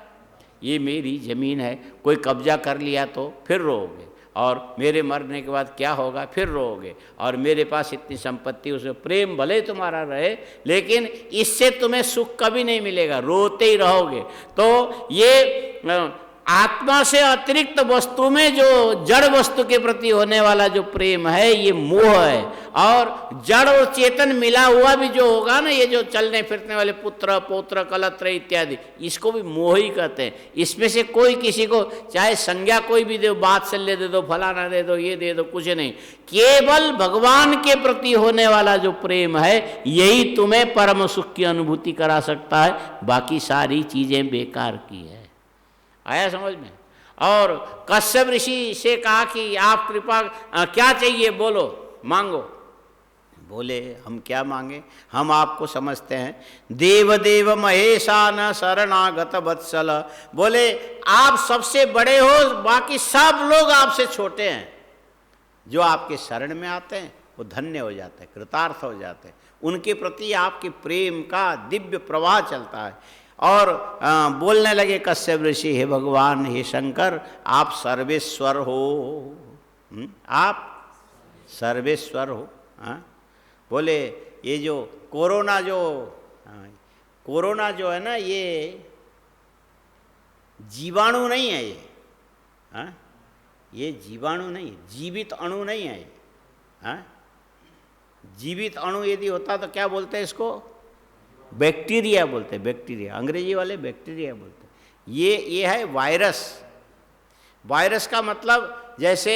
ये मेरी जमीन है, कोई कब्जा कर लिया तो फिर रोओगे, और मेरे मरने के बाद क्या होगा फिर रोओगे, और मेरे पास इतनी संपत्ति, उसमें प्रेम भले तुम्हारा रहे, लेकिन इससे तुम्हें सुख कभी नहीं मिलेगा, रोते ही रहोगे। तो ये आत्मा से अतिरिक्त वस्तु में जो जड़ वस्तु के प्रति होने वाला जो प्रेम है ये मोह है। और जड़ और चेतन मिला हुआ भी जो होगा ना, ये जो चलने फिरने वाले पुत्र पौत्र कलत्र इत्यादि, इसको भी मोह ही कहते हैं। इसमें से कोई किसी को चाहे संज्ञा कोई भी दे, बात्सल्य दे दो, फलाना दे दो, ये दे दो, कुछ नहीं। केवल भगवान के प्रति होने वाला जो प्रेम है यही तुम्हें परम सुख की अनुभूति करा सकता है, बाकी सारी चीजें बेकार की है। आया समझ में? और कश्यप ऋषि से कहा कि आप कृपा क्या चाहिए बोलो, मांगो। बोले हम क्या मांगे, हम आपको समझते हैं। देव देव महेशान शरणागत वत्सल, बोले आप सबसे बड़े हो, बाकी सब लोग आपसे छोटे हैं। जो आपके शरण में आते हैं वो धन्य हो जाते हैं, कृतार्थ हो जाते हैं। उनके प्रति आपके प्रेम का दिव्य प्रवाह चलता है। और बोलने लगे कश्यप ऋषि, हे भगवान, हे शंकर, आप सर्वेश्वर हो, आप सर्वेश्वर हो। बोले ये जो कोरोना जो है ना, ये जीवाणु नहीं है, ये जीवाणु नहीं है, जीवित अणु नहीं है ये। जीवित अणु यदि होता तो क्या बोलते हैं इसको? बैक्टीरिया बोलते हैं, बैक्टीरिया, अंग्रेजी वाले बैक्टीरिया बोलते हैं। ये है वायरस। वायरस का मतलब जैसे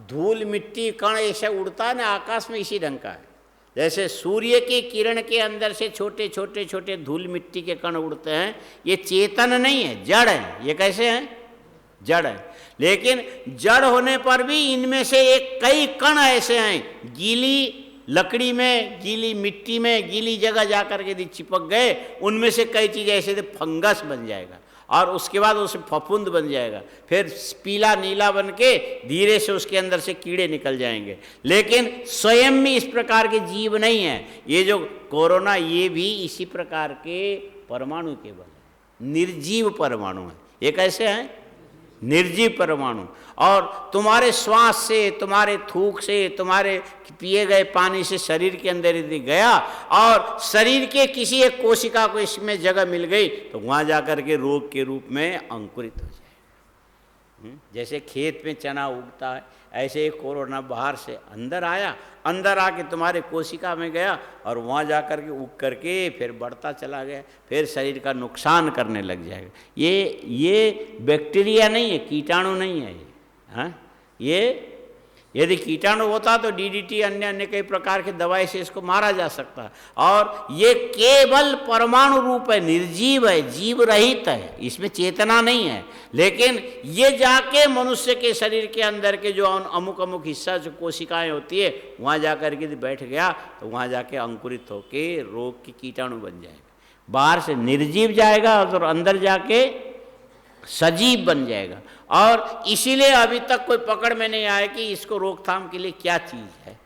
धूल मिट्टी कण ऐसे उड़ता है ना आकाश में, इसी ढंग का है। जैसे सूर्य की किरण के अंदर से छोटे छोटे छोटे धूल मिट्टी के कण उड़ते हैं, ये चेतन नहीं है, जड़ है। ये कैसे हैं? जड़ है। लेकिन जड़ होने पर भी इनमें से कई कण ऐसे हैं, गीली लकड़ी में, गीली मिट्टी में, गीली जगह जाकर के यदि चिपक गए, उनमें से कई चीज़ें ऐसे थे, फंगस बन जाएगा और उसके बाद उससे फफूंद बन जाएगा, फिर पीला नीला बन के धीरे से उसके अंदर से कीड़े निकल जाएंगे। लेकिन स्वयं में इस प्रकार के जीव नहीं है। ये जो कोरोना, ये भी इसी प्रकार के परमाणु केवल है, निर्जीव परमाणु है। ये कैसे हैं? निर्जीव परमाणु। और तुम्हारे श्वास से, तुम्हारे थूक से, तुम्हारे पिए गए पानी से शरीर के अंदर यदि गया और शरीर के किसी एक कोशिका को इसमें जगह मिल गई तो वहाँ जाकर के रोग के रूप में अंकुरित हो जाएगा। जैसे खेत में चना उगता है, ऐसे ही कोरोना बाहर से अंदर आया, अंदर आके तुम्हारे कोशिका में गया और वहाँ जा कर के उग करके फिर बढ़ता चला गया, फिर शरीर का नुकसान करने लग जाएगा। ये बैक्टीरिया नहीं है, कीटाणु नहीं है ये यदि कीटाणु होता तो डीडीटी अन्य अन्य कई प्रकार के दवाई से इसको मारा जा सकता है। और ये केवल परमाणु रूप है, निर्जीव है, जीव रहित है, इसमें चेतना नहीं है। लेकिन ये जाके मनुष्य के शरीर के अंदर के जो अमुक अमुक हिस्सा जो कोशिकाएं होती है वहाँ जाकर के बैठ गया तो वहाँ जाके अंकुरित होके रोग की कीटाणु बन जाएगा। बाहर से निर्जीव जाएगा और अंदर जाके सजीव बन जाएगा। और इसीलिए अभी तक कोई पकड़ में नहीं आया कि इसको रोकथाम के लिए क्या चीज़ है।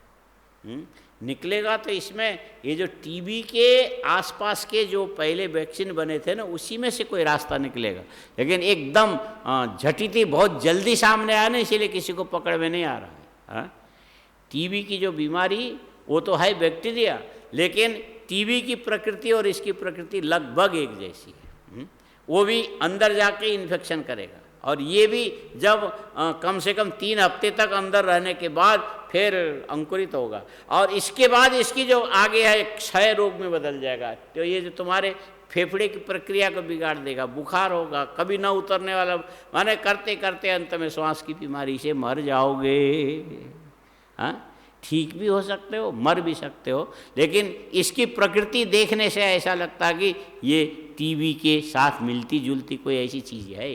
निकलेगा तो इसमें ये जो टीबी के आसपास के जो पहले वैक्सीन बने थे ना, उसी में से कोई रास्ता निकलेगा। लेकिन एकदम झटिति बहुत जल्दी सामने आया ना, इसीलिए किसी को पकड़ में नहीं आ रहा है। टीबी की जो बीमारी वो तो है बैक्टीरिया, लेकिन टीबी की प्रकृति और इसकी प्रकृति लगभग एक जैसी है। वो भी अंदर जाके इन्फेक्शन करेगा और ये भी जब कम से कम 3 हफ्ते तक अंदर रहने के बाद फिर अंकुरित होगा और इसके बाद इसकी जो आगे है क्षय रोग में बदल जाएगा। तो ये जो तुम्हारे फेफड़े की प्रक्रिया को बिगाड़ देगा, बुखार होगा, कभी ना उतरने वाला, माने करते करते अंत में श्वास की बीमारी से मर जाओगे। हाँ, ठीक भी हो सकते हो, मर भी सकते हो, लेकिन इसकी प्रकृति देखने से ऐसा लगता है कि ये टीबी के साथ मिलती जुलती कोई ऐसी चीज़ है।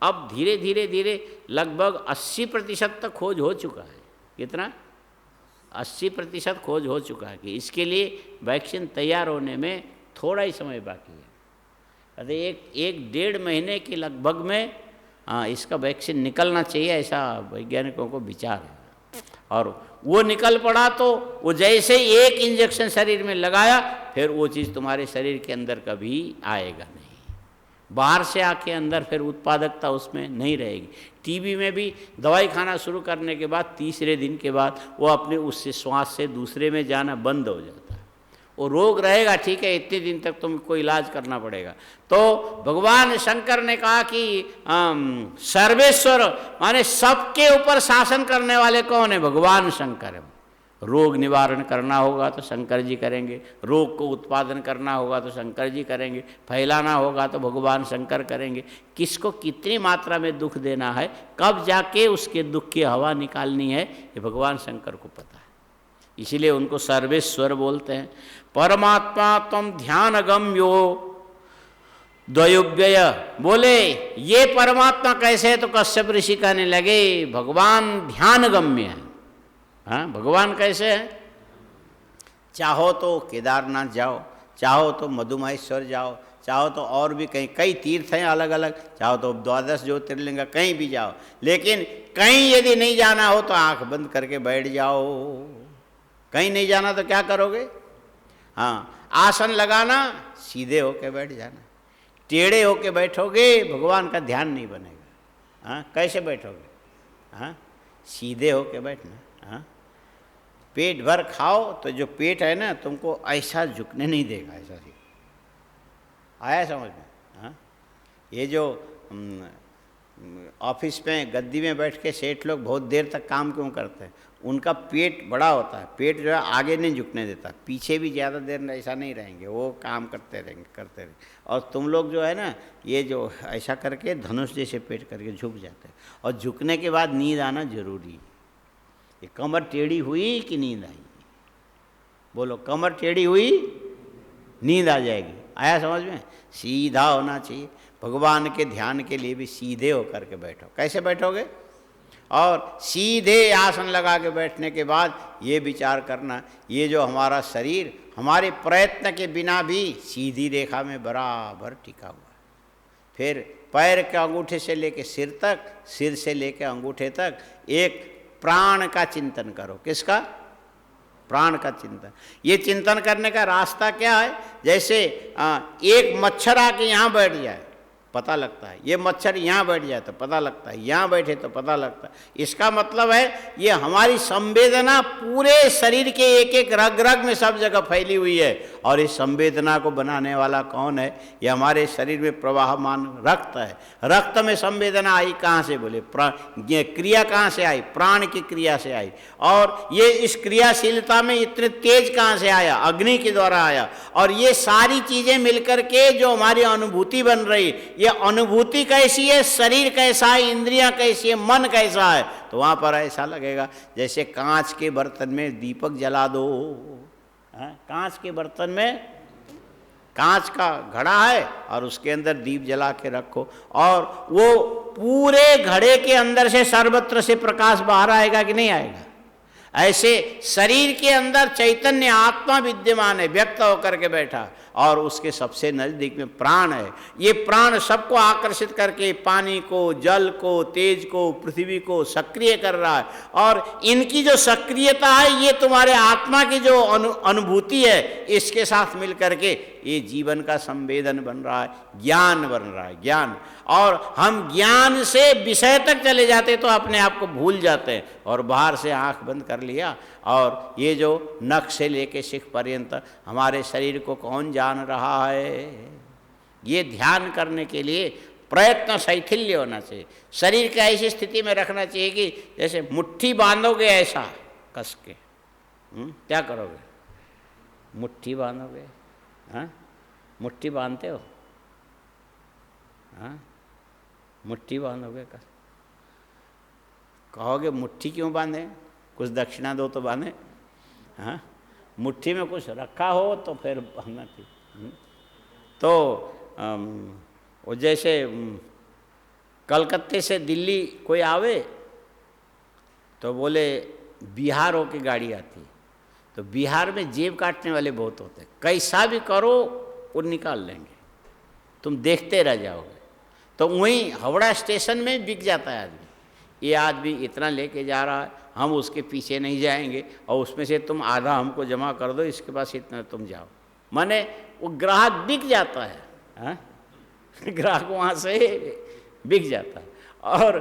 अब धीरे धीरे धीरे लगभग 80% तक खोज हो चुका है। कितना? 80% खोज हो चुका है कि इसके लिए वैक्सीन तैयार होने में थोड़ा ही समय बाकी है। अरे 1-1.5 महीने के लगभग में इसका वैक्सीन निकलना चाहिए, ऐसा वैज्ञानिकों को विचार है। और वो निकल पड़ा तो वो जैसे ही एक इंजेक्शन शरीर में लगाया फिर वो चीज़ तुम्हारे शरीर के अंदर कभी आएगा नहीं, बाहर से आके अंदर फिर उत्पादकता उसमें नहीं रहेगी। टीबी में भी दवाई खाना शुरू करने के बाद 3रे दिन के बाद वो अपने उससे श्वास से दूसरे में जाना बंद हो जाता है। वो रोग रहेगा, ठीक है, इतने दिन तक तुमको इलाज करना पड़ेगा। तो भगवान शंकर ने कहा कि सर्वेश्वर माने सबके ऊपर शासन करने वाले कौन है? भगवान शंकर है। रोग निवारण करना होगा तो शंकर जी करेंगे, रोग को उत्पादन करना होगा तो शंकर जी करेंगे, फैलाना होगा तो भगवान शंकर करेंगे। किसको कितनी मात्रा में दुख देना है, कब जाके उसके दुख की हवा निकालनी है, ये भगवान शंकर को पता है। इसीलिए उनको सर्वेश्वर बोलते हैं। परमात्मा तम ध्यान गम्यो द्वयोव्यय। बोले ये परमात्मा कैसे है? तो कश्यप ऋषि कहने लगे भगवान ध्यान गम्य है। हाँ, भगवान कैसे है? चाहो तो केदारनाथ जाओ, चाहो तो मधुमहेश्वर जाओ, चाहो तो और भी कई तीर्थ हैं अलग अलग, चाहो तो 12 ज्योतिर्लिंग, कहीं भी जाओ, लेकिन कहीं यदि नहीं जाना हो तो आंख बंद करके बैठ जाओ। कहीं नहीं जाना तो क्या करोगे? हाँ, आसन लगाना, सीधे होके बैठ जाना। टेढ़े होके बैठोगे भगवान का ध्यान नहीं बनेगा। हाँ, कैसे बैठोगे? हाँ, सीधे होके बैठना। हाँ, पेट भर खाओ तो जो पेट है ना तुमको ऐसा झुकने नहीं देगा, ऐसा ही आया समझ में? हाँ, ये जो ऑफिस में गद्दी में बैठ के सेठ लोग बहुत देर तक काम क्यों करते हैं? उनका पेट बड़ा होता है, पेट जो है आगे नहीं झुकने देता, पीछे भी ज़्यादा देर ऐसा नहीं रहेंगे, वो काम करते रहेंगे। और तुम लोग जो है ना, ये जो ऐसा करके धनुष जैसे पेट करके झुक जाते हैं, और झुकने के बाद नींद आना जरूरी है। ये कमर टेढ़ी हुई कि नींद आई? बोलो, कमर टेढ़ी हुई नींद आ जाएगी। आया समझ में? सीधा होना चाहिए। भगवान के ध्यान के लिए भी सीधे होकर के बैठो। कैसे बैठोगे? और सीधे आसन लगा के बैठने के बाद ये विचार करना, ये जो हमारा शरीर हमारे प्रयत्न के बिना भी सीधी रेखा में बराबर टिका हुआ है। फिर पैर के अंगूठे से लेके सिर तक, सिर से लेके अंगूठे तक एक प्राण का चिंतन करो। किसका? प्राण का चिंतन। ये चिंतन करने का रास्ता क्या है? जैसे एक मच्छर आके यहाँ बैठ जाए, पता लगता है। ये मच्छर यहाँ बैठ जाए तो पता लगता है, यहाँ बैठे तो पता लगता है। इसका मतलब है ये हमारी संवेदना पूरे शरीर के एक एक रग रग में सब जगह फैली हुई है। और इस संवेदना को बनाने वाला कौन है? ये हमारे शरीर में प्रवाहमान रक्त है। रक्त में संवेदना आई कहाँ से? बोले ये क्रिया कहाँ से आई? प्राण की क्रिया से आई। और ये इस क्रियाशीलता में इतने तेज कहाँ से आया? अग्नि के द्वारा आया। और ये सारी चीज़ें मिलकर के जो हमारी अनुभूति बन रही, ये अनुभूति कैसी है, शरीर कैसा है, इंद्रियां कैसी है, मन कैसा है, तो वहाँ पर ऐसा लगेगा जैसे कांच के बर्तन में दीपक जला दो। कांच के बर्तन में कांच का घड़ा है और उसके अंदर दीप जला के रखो, और वो पूरे घड़े के अंदर से सर्वत्र से प्रकाश बाहर आएगा कि नहीं आएगा? ऐसे शरीर के अंदर चैतन्य आत्मा विद्यमान है, व्यक्त होकर के बैठा, और उसके सबसे नज़दीक में प्राण है। ये प्राण सबको आकर्षित करके पानी को, जल को, तेज को, पृथ्वी को सक्रिय कर रहा है। और इनकी जो सक्रियता है ये तुम्हारे आत्मा की जो अनुभूति है, इसके साथ मिल करके ये जीवन का संवेदन बन रहा है, ज्ञान बन रहा है, ज्ञान। और हम ज्ञान से विषय तक चले जाते तो अपने आप को भूल जाते हैं, और बाहर से आंख बंद कर लिया, और ये जो नख से लेके शिख पर्यंत हमारे शरीर को कौन जान रहा है? ये ध्यान करने के लिए प्रयत्न शैथिल्य होना चाहिए। शरीर को ऐसी स्थिति में रखना चाहिए कि जैसे मुट्ठी बांधोगे ऐसा कस के। क्या करोगे? मुट्ठी बांधोगे। हाँ, मुट्ठी बांधते हो? हाँ, मुट्ठी बांधोगे कस। कहोगे मुट्ठी क्यों बांधे? कुछ दक्षिणा दो तो बांधे। हाँ, मुट्ठी में कुछ रखा हो तो फिर बांधना चाहिए। तो वो जैसे कलकत्ते से दिल्ली कोई आवे तो बोले बिहार होके गाड़ी आती, तो बिहार में जेब काटने वाले बहुत होते हैं, कैसा भी करो वो निकाल लेंगे, तुम देखते रह जाओगे। तो वहीं हावड़ा स्टेशन में बिक जाता है आदमी, ये आदमी इतना लेके जा रहा है, हम उसके पीछे नहीं जाएंगे, और उसमें से तुम आधा हमको जमा कर दो, इसके पास इतना तुम जाओ। माने वो ग्राहक बिक जाता है। हाँ? ग्राहक वहाँ से बिक जाता है। और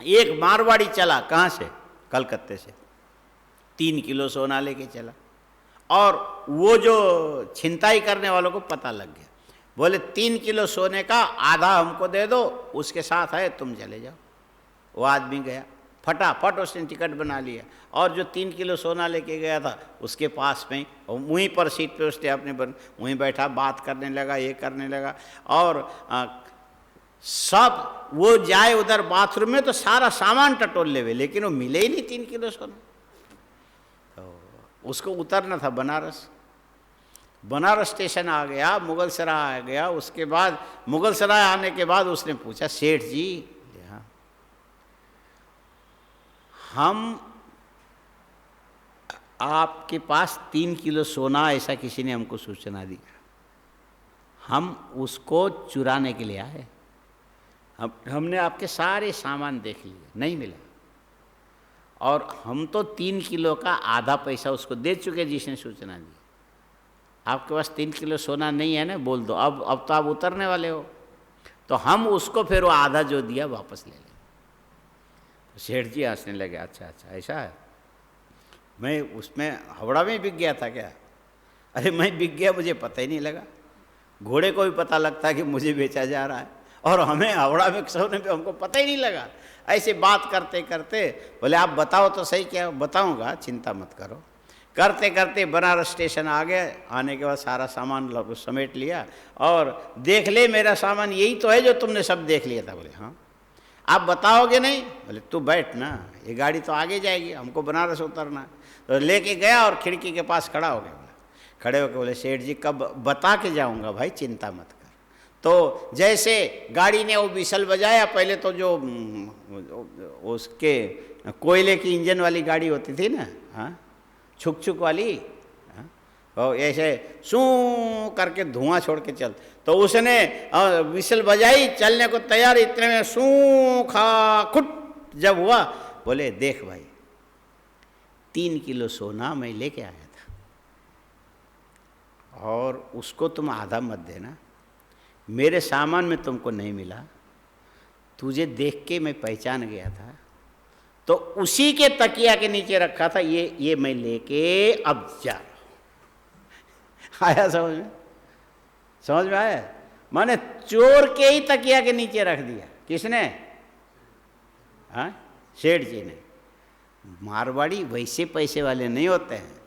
एक मारवाड़ी चला, कहाँ से? कलकत्ते से। 3 किलो सोना लेके चला, और वो जो छिनताई करने वालों को पता लग गया। बोले 3 किलो सोने का आधा हमको दे दो, उसके साथ है, तुम चले जाओ। वो आदमी गया, फटाफट उसने टिकट बना लिया, और जो 3 किलो सोना लेके गया था उसके पास में, वहीं पर सीट पे उसने अपने वहीं बैठा, बात करने लगा, ये करने लगा। और सब वो जाए उधर बाथरूम में तो सारा सामान टटोल ले, लेकिन वो मिले ही नहीं 3 किलो सोना। तो उसको उतरना था बनारस। बनारस स्टेशन आ गया, मुगल सराय आ गया। उसके बाद मुगल सराय आने के बाद उसने पूछा, सेठ जी हम आपके पास 3 किलो सोना, ऐसा किसी ने हमको सूचना दी, हम उसको चुराने के लिए आए। हमने आपके सारे सामान देख लिए, नहीं मिला, और हम तो 3 किलो का आधा पैसा उसको दे चुके जिसने सूचना दी। आपके पास 3 किलो सोना नहीं है ना, बोल दो, अब तो आप उतरने वाले हो, तो हम उसको फिर वो आधा जो दिया वापस ले लें। तो सेठ जी हंसने लगे, अच्छा अच्छा ऐसा है, मैं उसमें हावड़ा में बिक गया था क्या? अरे मैं बिक गया, मुझे पता ही नहीं लगा। घोड़े को भी पता लगता है कि मुझे बेचा जा रहा है, और हमें हावड़ा में सोने पे हमको पता ही नहीं लगा। ऐसे बात करते करते बोले आप बताओ तो सही, क्या? बताऊंगा, चिंता मत करो। करते करते बनारस स्टेशन आ गए। आने के बाद सारा सामान समेट लिया, और देख ले मेरा सामान यही तो है जो तुमने सब देख लिया था। बोले हाँ। आप बताओगे नहीं? बोले तू बैठ ना, ये गाड़ी तो आगे जाएगी, हमको बनारस उतरना। तो लेके गया और खिड़की के पास खड़ा हो गया। खड़े होकर बोले सेठ जी कब बता के जाऊंगा भाई, चिंता मत कर। तो जैसे गाड़ी ने वो विसल बजाया, पहले तो जो उसके कोयले की इंजन वाली गाड़ी होती थी ना, हाँ, छुक छुक वाली, और ऐसे सू करके धुआं छोड़ के चल, तो उसने विसल बजाई, चलने को तैयार, इतने में सू खा खुट जब हुआ, बोले देख भाई 3 किलो सोना मैं लेके आया था, और उसको तुम आधा मत देना, मेरे सामान में तुमको नहीं मिला, तुझे देख के मैं पहचान गया था, तो उसी के तकिया के नीचे रखा था, ये मैं लेके अब जा रहा हूं। आया समझ में? समझ में आया? माने चोर के ही तकिया के नीचे रख दिया। किसने? हाँ, सेठ जी ने। मारवाड़ी वैसे पैसे वाले नहीं होते हैं,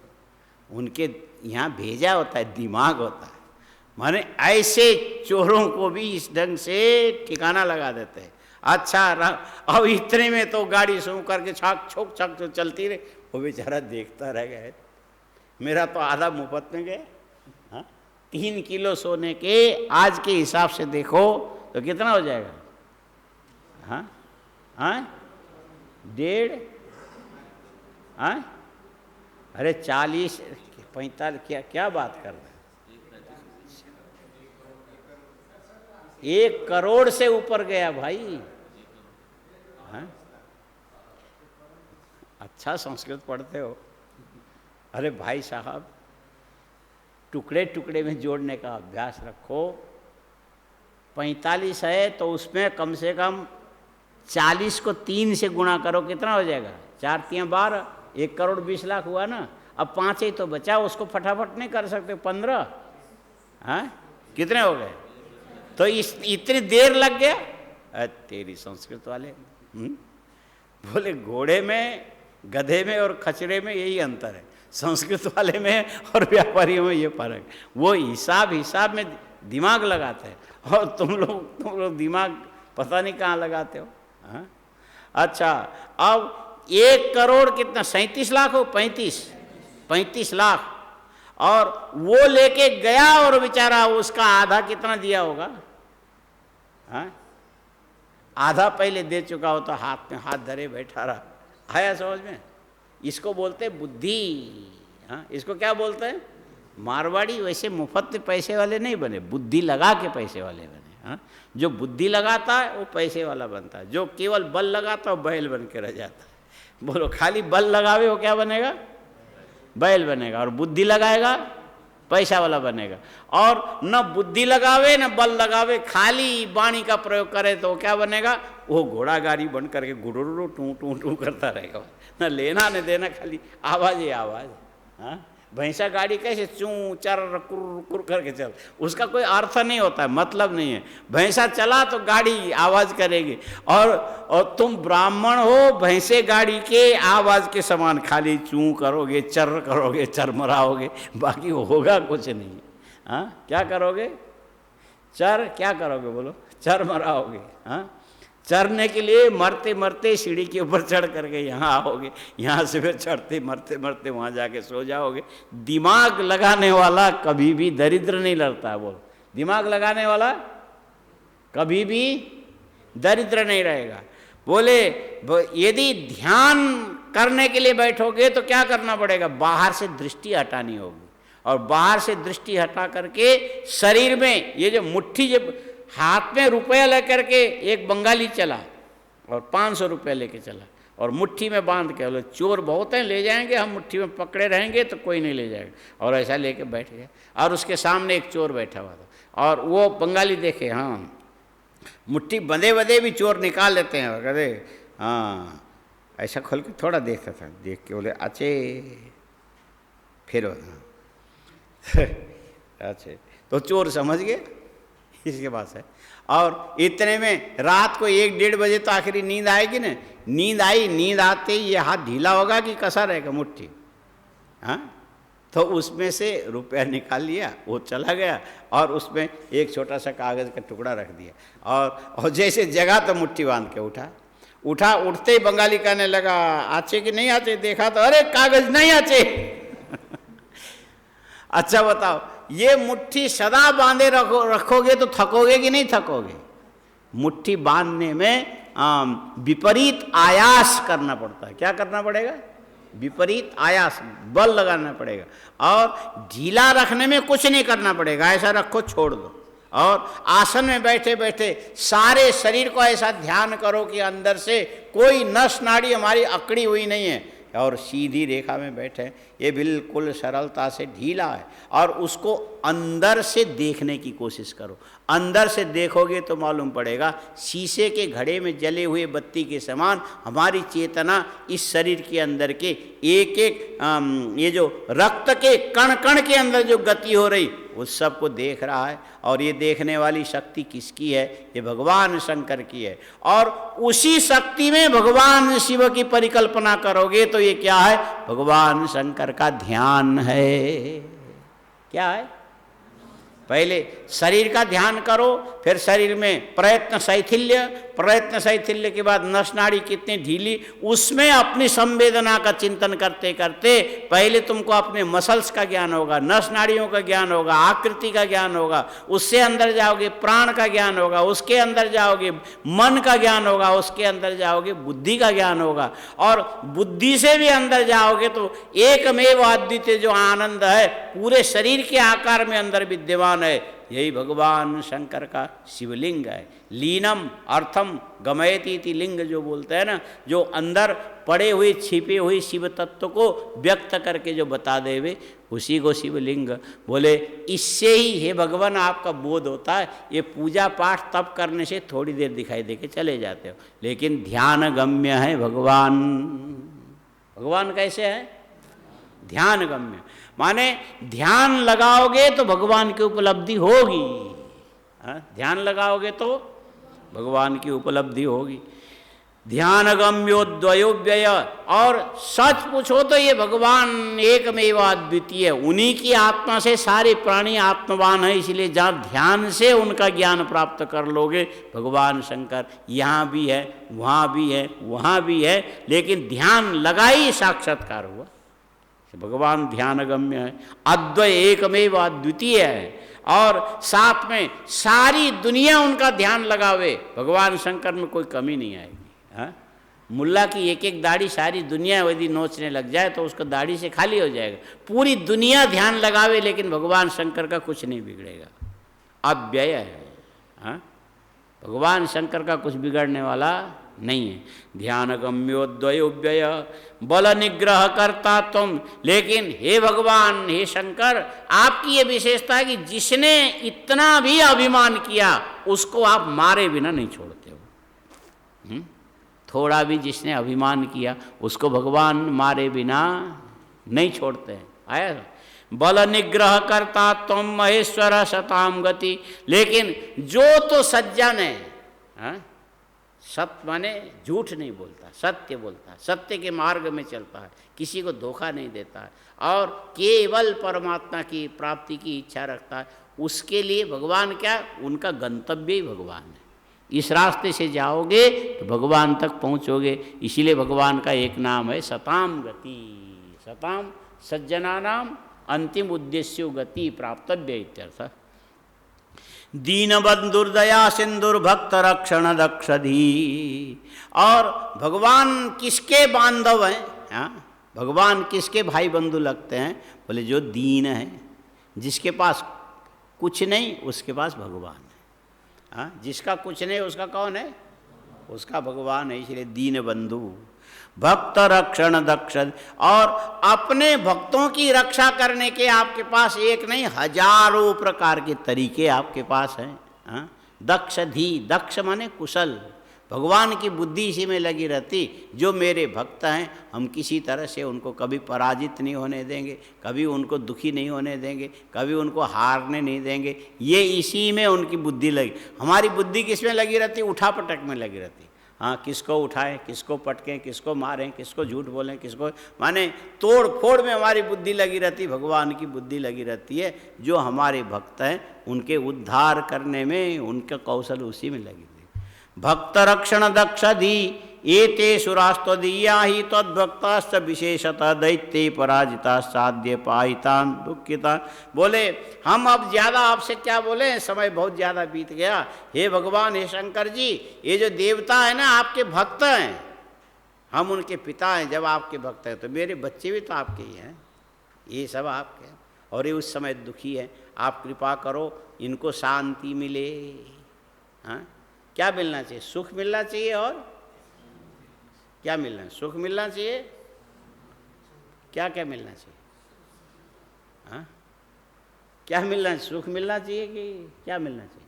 उनके यहाँ भेजा होता है, दिमाग होता है। माने ऐसे चोरों को भी इस ढंग से ठिकाना लगा देते हैं। अच्छा, अब इतने में तो गाड़ी सू करके छाक छोक छाक तो चलती रही, वो बेचारा देखता रह गया, मेरा तो आधा मुफ्त में गया। हाँ, 3 किलो सोने के आज के हिसाब से देखो तो कितना हो जाएगा? हाँ हाँ, 1.5, हाँ, अरे 40 45, क्या बात कर रहे हैं? 1 करोड़ से ऊपर गया भाई। हाँ? अच्छा संस्कृत पढ़ते हो। अरे भाई साहब, टुकड़े टुकड़े में जोड़ने का अभ्यास रखो। 45 है तो उसमें कम से कम 40 को 3 से गुणा करो, कितना हो जाएगा? 4 3 12, 1 करोड़ 20 लाख हुआ ना। अब 5 ही तो बचा, उसको फटाफट नहीं कर सकते? 15, हाँ, कितने हो गए? तो इतनी देर लग गया? तेरी संस्कृत वाले। बोले घोड़े में, गधे में और खचरे में यही अंतर है, संस्कृत वाले में और व्यापारियों में ये फर्क। वो हिसाब में दिमाग लगाते हैं, और तुम लोग दिमाग पता नहीं कहाँ लगाते हो। हाँ? अच्छा, अब 1 करोड़ कितना? 37 लाख हो? 35 लाख, और वो लेके गया, और बेचारा उसका आधा कितना दिया होगा? हाँ? आधा पहले दे चुका हो, तो हाथ में हाथ धरे बैठा रहा। आया समझ में? इसको बोलते बुद्धि। हाँ, इसको क्या बोलते हैं? मारवाड़ी वैसे मुफ्त पैसे वाले नहीं बने, बुद्धि लगा के पैसे वाले बने। हाँ, जो बुद्धि लगाता है वो पैसे वाला बनता है, जो केवल बल लगाता है वो बैल बन के रह जाता है। बोलो, खाली बल लगावे वो क्या बनेगा? बैल बनेगा, और बुद्धि लगाएगा पैसा वाला बनेगा। और न बुद्धि लगावे न बल लगावे, खाली वाणी का प्रयोग करे तो क्या बनेगा? वो घोड़ा गाड़ी बन करके गुडुरु टू टू टू करता रहेगा, न लेना न देना, खाली आवाज़ ही आवाज़। हाँ, भैंसा गाड़ी कैसे चूं चर कुर कुर करके चल, उसका कोई अर्थ नहीं होता है, मतलब नहीं है। भैंसा चला तो गाड़ी आवाज़ करेगी, और तुम ब्राह्मण हो, भैंसे गाड़ी के आवाज़ के समान खाली चूं करोगे, चर करोगे, चरमराओगे, बाकी होगा कुछ नहीं। हाँ, क्या करोगे? चर क्या करोगे बोलो? चरमराओगे। हाँ, चरने के लिए मरते मरते सीढ़ी के ऊपर चढ़ करके यहाँ आओगे, यहाँ से फिर चढ़ते मरते मरते वहाँ जाके सो जाओगे। दिमाग लगाने वाला कभी भी दरिद्र नहीं लड़ता है। बोल, दिमाग लगाने वाला कभी भी दरिद्र नहीं रहेगा। बोले यदि ध्यान करने के लिए बैठोगे तो क्या करना पड़ेगा? बाहर से दृष्टि हटानी होगी, और बाहर से दृष्टि हटा करके शरीर में ये जो मुट्ठी, जब हाथ में रुपया लेकर के एक बंगाली चला और 500 रुपये लेके चला और मुट्ठी में बांध के, बोले चोर बहुत हैं, ले जाएंगे हम, मुट्ठी में पकड़े रहेंगे तो कोई नहीं ले जाएगा, और ऐसा लेके बैठ गया। और उसके सामने एक चोर बैठा हुआ था, और वो बंगाली देखे, हाँ मुट्ठी बंधे बंधे भी चोर निकाल लेते हैं, और कहते हाँ, ऐसा खोल के थोड़ा देखता था, देख के बोले अच्छे, फिर अच्छे, तो चोर समझ गए इसके पास है। और इतने में रात को 1-1:30 बजे तो आखिरी नींद आएगी ना, नींद आई, नींद आते ही ये हाथ ढीला होगा कि कसा रहेगा मुट्ठी? हाँ, तो उसमें से रुपया निकाल लिया, वो चला गया, और उसमें एक छोटा सा कागज़ का टुकड़ा रख दिया, और जैसे जगह तो मुट्ठी बांध के उठा, उठते ही बंगाली कहने लगा आचे कि नहीं आचे? देखा तो अरे कागज़ नहीं आचे। अच्छा बताओ, ये मुट्ठी सदा बांधे रखोगे तो थकोगे कि नहीं थकोगे? मुट्ठी बांधने में विपरीत आयास करना पड़ता है। क्या करना पड़ेगा? विपरीत आयास, बल लगाना पड़ेगा। और ढीला रखने में कुछ नहीं करना पड़ेगा, ऐसा रखो छोड़ दो। और आसन में बैठे बैठे सारे शरीर को ऐसा ध्यान करो कि अंदर से कोई नस नाड़ी हमारी अकड़ी हुई नहीं है, और सीधी रेखा में बैठे, ये बिल्कुल सरलता से ढीला है। और उसको अंदर से देखने की कोशिश करो। अंदर से देखोगे तो मालूम पड़ेगा शीशे के घड़े में जले हुए बत्ती के समान हमारी चेतना इस शरीर के अंदर के एक एक ये जो रक्त के कण कण के अंदर जो गति हो रही, उस सब को देख रहा है। और ये देखने वाली शक्ति किसकी है? ये भगवान शंकर की है। और उसी शक्ति में भगवान शिव की परिकल्पना करोगे तो ये क्या है? भगवान शंकर का ध्यान है। क्या है? पहले शरीर का ध्यान करो, फिर शरीर में प्रयत्न शैथिल्य के बाद नस नाड़ी कितनी ढीली, उसमें अपनी संवेदना का चिंतन करते करते पहले तुमको अपने मसल्स का ज्ञान होगा, नस नाड़ियों का ज्ञान होगा, आकृति का ज्ञान होगा, उससे अंदर जाओगे प्राण का ज्ञान होगा, उसके अंदर जाओगे मन का ज्ञान होगा, उसके अंदर जाओगे बुद्धि का ज्ञान होगा, और बुद्धि से भी अंदर जाओगे तो एकमेव अद्वितीय जो आनंद है पूरे शरीर के आकार में अंदर विद्यमान है, यही भगवान शंकर का शिवलिंग है। लीनम अर्थम गमयति इति लिंग जो बोलते हैं ना, जो अंदर पड़े हुए छिपे हुए शिव तत्व को व्यक्त करके जो बता देवे, उसी को शिवलिंग बोले। इससे ही हे भगवान आपका बोध होता है। ये पूजा पाठ तप करने से थोड़ी देर दिखाई दे के चले जाते हो, लेकिन ध्यान गम्य है भगवान। भगवान कैसे है? ध्यान गम्य, माने ध्यान लगाओगे तो भगवान की उपलब्धि होगी। ध्यान लगाओगे तो भगवान की उपलब्धि होगी। ध्यान गम्योद्वयोव्यय, और सच पूछो तो ये भगवान एकमेव अद्वितीय है। उन्हीं की आत्मा से सारे प्राणी आत्मवान है, इसलिए जहाँ ध्यान से उनका ज्ञान प्राप्त कर लोगे, भगवान शंकर यहाँ भी है, वहाँ भी है, वहाँ भी है, लेकिन ध्यान लगाई साक्षात्कार हुआ। भगवान ध्यानगम्य है, अद्वय एकमेव अद्वितीय है, और साथ में सारी दुनिया उनका ध्यान लगावे, भगवान शंकर में कोई कमी नहीं आएगी। हाँ, मुल्ला की एक एक दाढ़ी सारी दुनिया यदि नोचने लग जाए तो उसको दाढ़ी से खाली हो जाएगा। पूरी दुनिया ध्यान लगावे लेकिन भगवान शंकर का कुछ नहीं बिगड़ेगा, अव्यय है। हाँ, भगवान शंकर का कुछ बिगड़ने वाला नहीं है। ध्यान गम्योद्वयोव्यय बल निग्रह करता तुम, लेकिन हे भगवान, हे शंकर, आपकी ये विशेषता है कि जिसने इतना भी अभिमान किया उसको आप मारे बिना नहीं छोड़ते हो। थोड़ा भी जिसने अभिमान किया उसको भगवान मारे बिना नहीं छोड़ते हैं। आया, बल निग्रह करता तुम महेश्वर सताम गति, लेकिन जो तो सज्जन है, सत्य माने झूठ नहीं बोलता, सत्य बोलता है, सत्य के मार्ग में चलता है, किसी को धोखा नहीं देता है और केवल परमात्मा की प्राप्ति की इच्छा रखता है, उसके लिए भगवान क्या, उनका गंतव्य ही भगवान है। इस रास्ते से जाओगे तो भगवान तक पहुँचोगे। इसीलिए भगवान का एक नाम है सताम गति। सताम सज्जनानाम अंतिम उद्देश्यो गति प्राप्तव्य इत्यर्थ। दीनबंधुर्दया सिंधुर्भक्त रक्षण दक्षधी। और भगवान किसके बांधव हैं? भगवान किसके भाई बंधु लगते हैं? बोले जो दीन है, जिसके पास कुछ नहीं उसके पास भगवान है। जिसका कुछ नहीं उसका कौन है? उसका भगवान है। इसलिए दीन बंधु, भक्त रक्षण दक्ष। और अपने भक्तों की रक्षा करने के आपके पास एक नहीं हजारों प्रकार के तरीके आपके पास हैं। दक्ष धी, दक्ष माने कुशल। भगवान की बुद्धि इसी में लगी रहती, जो मेरे भक्त हैं हम किसी तरह से उनको कभी पराजित नहीं होने देंगे, कभी उनको दुखी नहीं होने देंगे, कभी उनको हारने नहीं देंगे। ये इसी में उनकी बुद्धि लगी। हमारी बुद्धि किस में लगी रहती? उठा पटक में लगी रहती। किसको उठाएं, किसको पटकें, किसको मारें, किसको झूठ बोलें, किसको माने तोड़ फोड़ में हमारी बुद्धि लगी रहती। भगवान की बुद्धि लगी रहती है, जो हमारे भक्त हैं उनके उद्धार करने में उनका कौशल उसी में लगी। भक्त रक्षण दक्षधी एते सुरास्तदीया ही तद्भक्ताश्च विशेषतः दैत्य पराजिता साध्य पाहितान दुखिता। बोले हम अब ज़्यादा आपसे क्या बोले, समय बहुत ज़्यादा बीत गया। हे भगवान, हे शंकर जी, ये जो देवता है ना आपके भक्त हैं, हम उनके पिता हैं। जब आपके भक्त हैं तो मेरे बच्चे भी तो आपके ही हैं, ये सब आपके हैं और ये उस समय दुखी है। आप कृपा करो इनको शांति मिले। क्या मिलना चाहिए? सुख मिलना चाहिए। और क्या मिलना है? सुख मिलना चाहिए। क्या क्या मिलना चाहिए? क्या मिलना है? सुख मिलना चाहिए कि क्या मिलना चाहिए?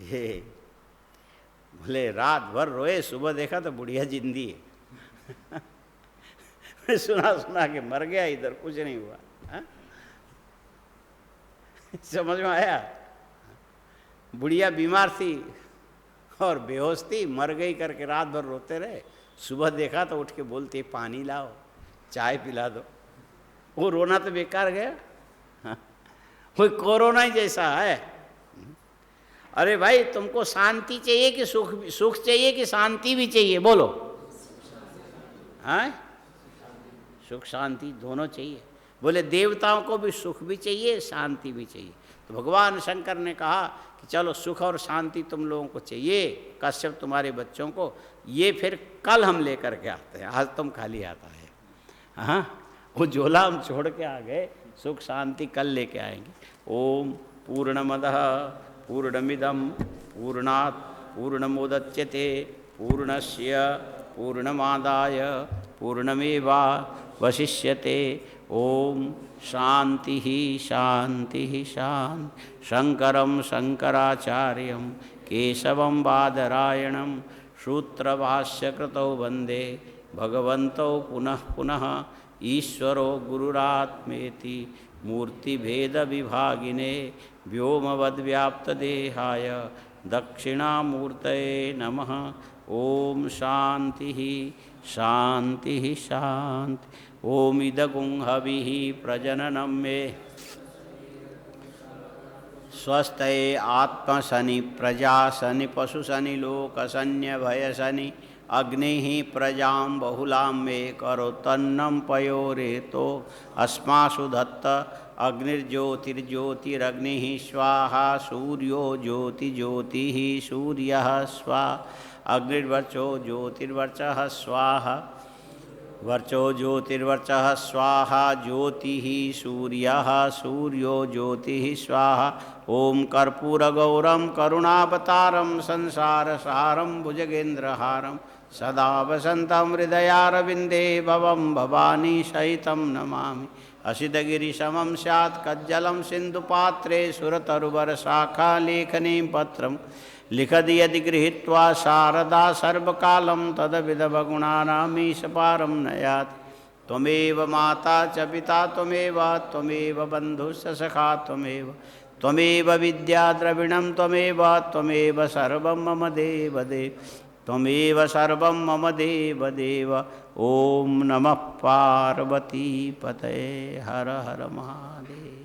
ये बोले रात भर रोए, सुबह देखा तो बुढ़िया जिंदी है। सुना सुना के मर गया, इधर कुछ नहीं हुआ। समझ में आया? बुढ़िया बीमार थी और बेहोश थी, मर गई करके रात भर रोते रहे। सुबह देखा तो उठ के बोलते पानी लाओ, चाय पिला दो। वो रोना तो बेकार गया। कोई कोरोना ही जैसा है। अरे भाई, तुमको शांति चाहिए कि सुख चाहिए कि शांति भी चाहिए? बोलो। सुख शांति दोनों चाहिए। बोले देवताओं को भी सुख भी चाहिए, शांति भी चाहिए। तो भगवान शंकर ने कहा कि चलो सुख और शांति तुम लोगों को चाहिए, कश्यप तुम्हारे बच्चों को, ये फिर कल हम लेकर के आते हैं, आज तुम खाली आता है। वो झोला हम छोड़ के आ गए, सुख शांति कल लेके आएंगे। ओम पूर्णमदः पूर्णमिदं पूर्णात् पूर्णमुदच्यते पूर्णस्य पूर्णमादाय पूर्णमेवावशिष्यते। ओम शांति शांति शांति। शंकरं शंकराचार्यं केशवं बादरायणं सूत्रभाष्यकृतौ वंदे भगवन्तौ पुनः पुनः। ईश्वरो गुरुरात्मेति मूर्तिभेदविभागिने व्योमवद्व्याप्तदेहाय दक्षिणामूर्तये नमः। ओम शांति शांति शांति। ओम इदगुं हविः प्रजननं मे स्वस्तये आत्मशनि प्रजाशनि पशुशनि लोकशन्यभयशनि। अग्निः प्रजां बहुलां मे करोतन्नं पयोरेतो अस्मासु दत्त। अग्निर्ज्योतिर्ज्योतिरग्निः स्वाहा सूर्यो ज्योतिज्योतिः सूर्यः स्वाहा। अग्निर्वर्चो ज्योतिर्वर्चः स्वाहा। वर्चो ज्योतिर्वर्चः स्वाहा ज्योतिः सूर्यः सूर्यो ज्योतिः स्वाहा। ओम कर्पूरगौरम करुणावतारम संसारसारम भुजगेन्द्रहारम सदा वसन्तं हृदयारविन्दे भवं भवानी सहितं नमामि। असितगिरिशमं स्यात् कज्जलं सिन्धुपात्रे सुरतरुवरशाखालेखनीं पत्रं लिखति यदि गृहीत्वा शारदा सर्वकालं तदविदवगुणानामीशपारं नयाति। त्वमेव माता च पिता त्वमेव बन्धुश्च सखा त्वमेव विद्या द्रविणं त्वमेव सर्वं मम देवदेव त्वमेव सर्वं मम देवदेव। ओम नमः पार्वती पतये हर हर महादेव।